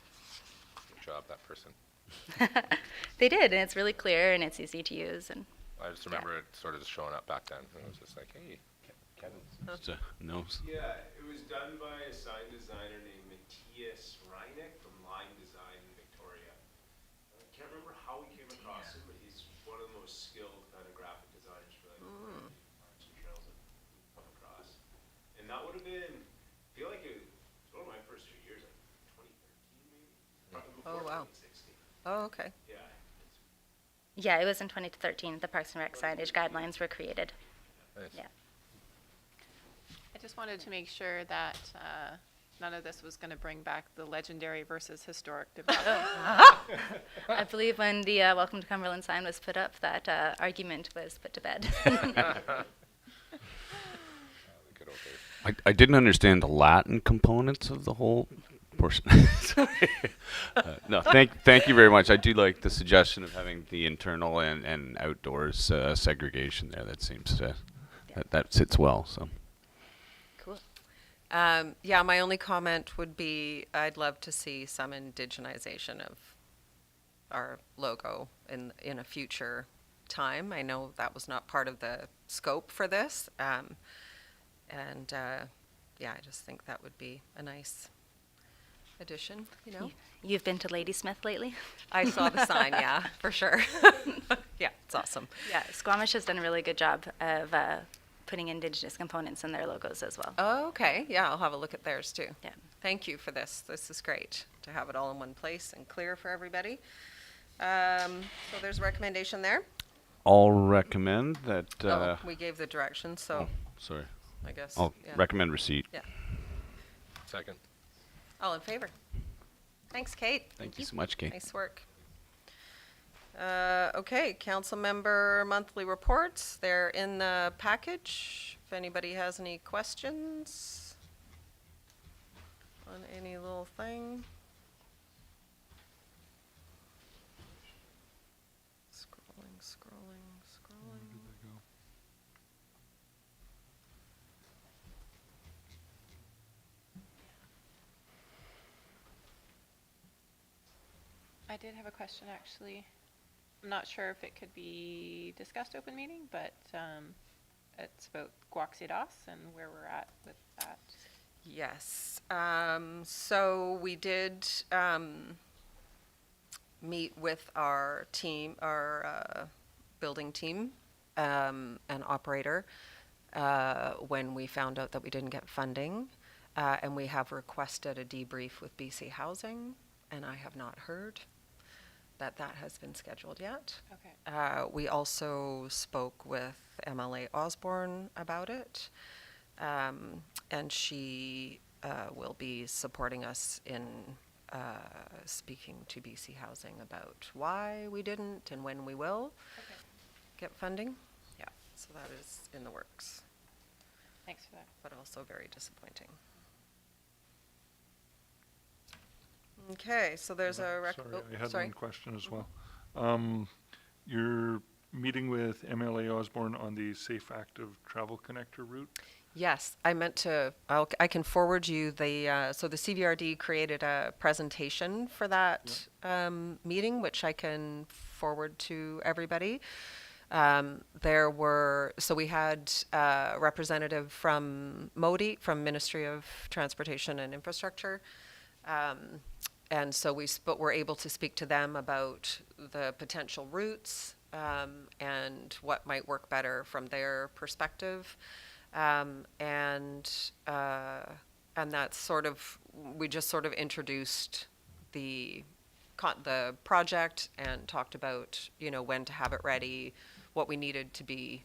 Good job, that person. They did, and it's really clear and it's easy to use. And I just remember it sort of just showing up back then. And it was just like, hey, Just, knows. Yeah, it was done by a sign designer named Matthias Reineck from Line Design in Victoria. I can't remember how we came across him, but he's one of the most skilled kind of graphic designers for like parks and trails that we've come across. And that would have been, I feel like it was one of my first 2 years, like 2013 maybe? Probably before Oh, wow. 2016. Oh, okay. Yeah. yeah, it was in 2013 the Parks and Rec signage guidelines were created. nice. Yeah. I just wanted to make sure that none of this was going to bring back the legendary versus historic debate. I believe when the Welcome to Cumberland sign was put up, that argument was put to bed. The good old days. I didn't understand the Latin components of the whole portion. Sorry. No, thank you very much. I do like the suggestion of having the internal and outdoors segregation there. That seems to that sits well. So. Cool. Yeah, my only comment would be I'd love to see some indigenization of our logo in a future time. I know that was not part of the scope for this. Yeah, I just think that would be a nice addition, you know? You've been to Ladysmith lately? I saw the sign, yeah, for sure. Yeah, it's awesome. Yeah, Squamish has done a really good job of putting Indigenous components in their logos as well. Oh, okay. Yeah, I'll have a look at theirs too. Yeah. Thank you for this. This is great to have it all in one place and clear for everybody. So there's a recommendation there. I'll recommend that. We gave the direction, so Sorry. I guess. I'll yeah. recommend receipt. Yeah. Second. All in favor? Thanks, Kate. Thank you so much, Kate. Nice work. Okay, council member monthly reports. They're in the package. If anybody has any questions on any little thing. Scrolling. I did have a question, actually. I'm not sure if it could be discussed open meeting, but it's about Guaxiados and where we're at with that. Yes. So we did meet with our team, our building team and operator when we found out that we didn't get funding. And we have requested a debrief with BC Housing, and I have not heard that has been scheduled yet. Okay. We also spoke with MLA Osborne about it, and she will be supporting us in speaking to BC Housing about why we didn't and when we will get funding. Yeah, so that is in the works, Thanks for that. but also very disappointing. Okay, so there's a Sorry, I had sorry. one question as well. You're meeting with MLA Osborne on the Safe Active Travel Connector route? Yes, I meant to, I can forward you so the CVRD created a presentation for that meeting, which I can forward to everybody. So we had a representative from MODI, from Ministry of Transportation and Infrastructure. And so we're able to speak to them about the potential routes and what might work better from their perspective. And that's sort of, we just sort of introduced the project and talked about, when to have it ready, what we needed to be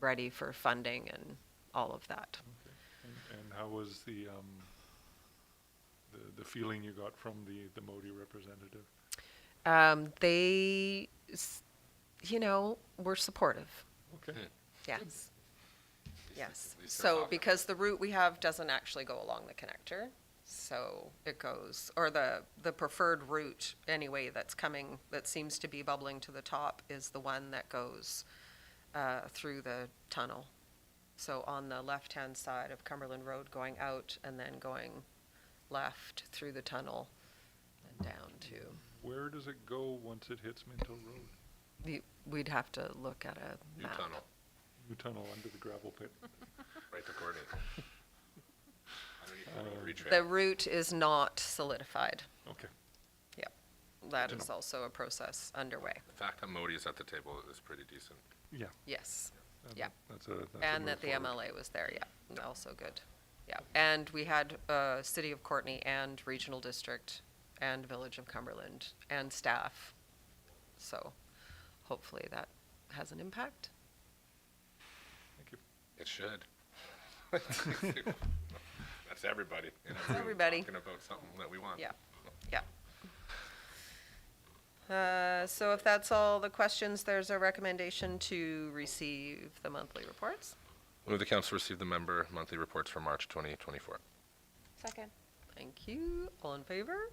ready for funding and all of that. And how was the feeling you got from the MODI representative? They, were supportive. Okay. Yes. Yes. So because the route we have doesn't actually go along the connector, so it goes, or the preferred route anyway that seems to be bubbling to the top is the one that goes through the tunnel. So on the left-hand side of Cumberland Road going out and then going left through the tunnel and down to. Where does it go once it hits Minto Road? We'd have to look at a New map. tunnel, New tunnel under the gravel pit. right to Courtney. Underneath the rotary trail. The route is not solidified. Okay. Yep. That Good to is also a process underway. The fact that Modi is at the table is pretty decent. Yeah. Yes. that- Yeah. That's a And move that the forward. MLA was there, yeah, also good. Yeah, and we had City of Courtney and Regional District and Village of Cumberland and staff. So hopefully that has an impact. Thank you. It should. That's everybody. in a room everybody. Talking about something that we want. Yeah, yeah. So if that's all the questions, there's a recommendation to receive the monthly reports. Move the council receive the member monthly reports for March 2024. Second. Thank you. All in favor?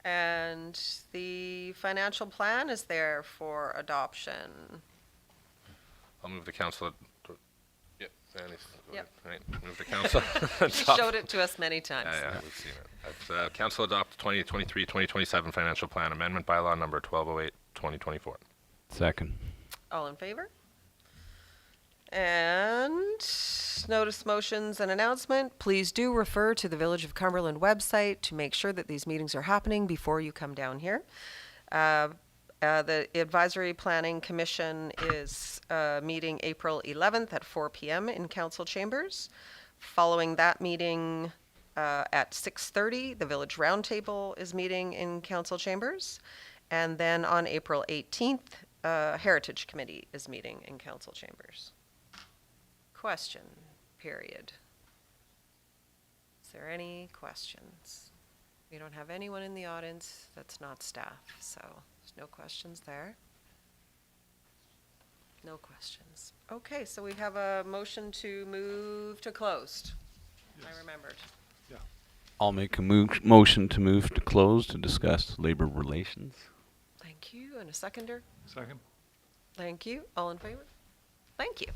And the financial plan is there for adoption. I'll move the council. Yep. Yep. Right. Move the council. You showed it to us many times. Yeah, we've seen it. Council adopt 2023-2027 financial plan amendment bylaw number 1208-2024. Second. All in favor? And notice motions and announcement. Please do refer to the Village of Cumberland website to make sure that these meetings are happening before you come down here. The Advisory Planning Commission is meeting April 11th at 4 p.m. in council chambers. Following that meeting at 6:30, the Village Roundtable is meeting in council chambers. And then on April 18th, Heritage Committee is meeting in council chambers. Question period. Is there any questions? We don't have anyone in the audience that's not staff, so there's no questions there. No questions. Okay, so we have a motion to move to closed. Yes. I remembered. Yeah. I'll make a motion to move to close to discuss labor relations. Thank you. And a seconder? Second? Thank you. All in favor? Thank you.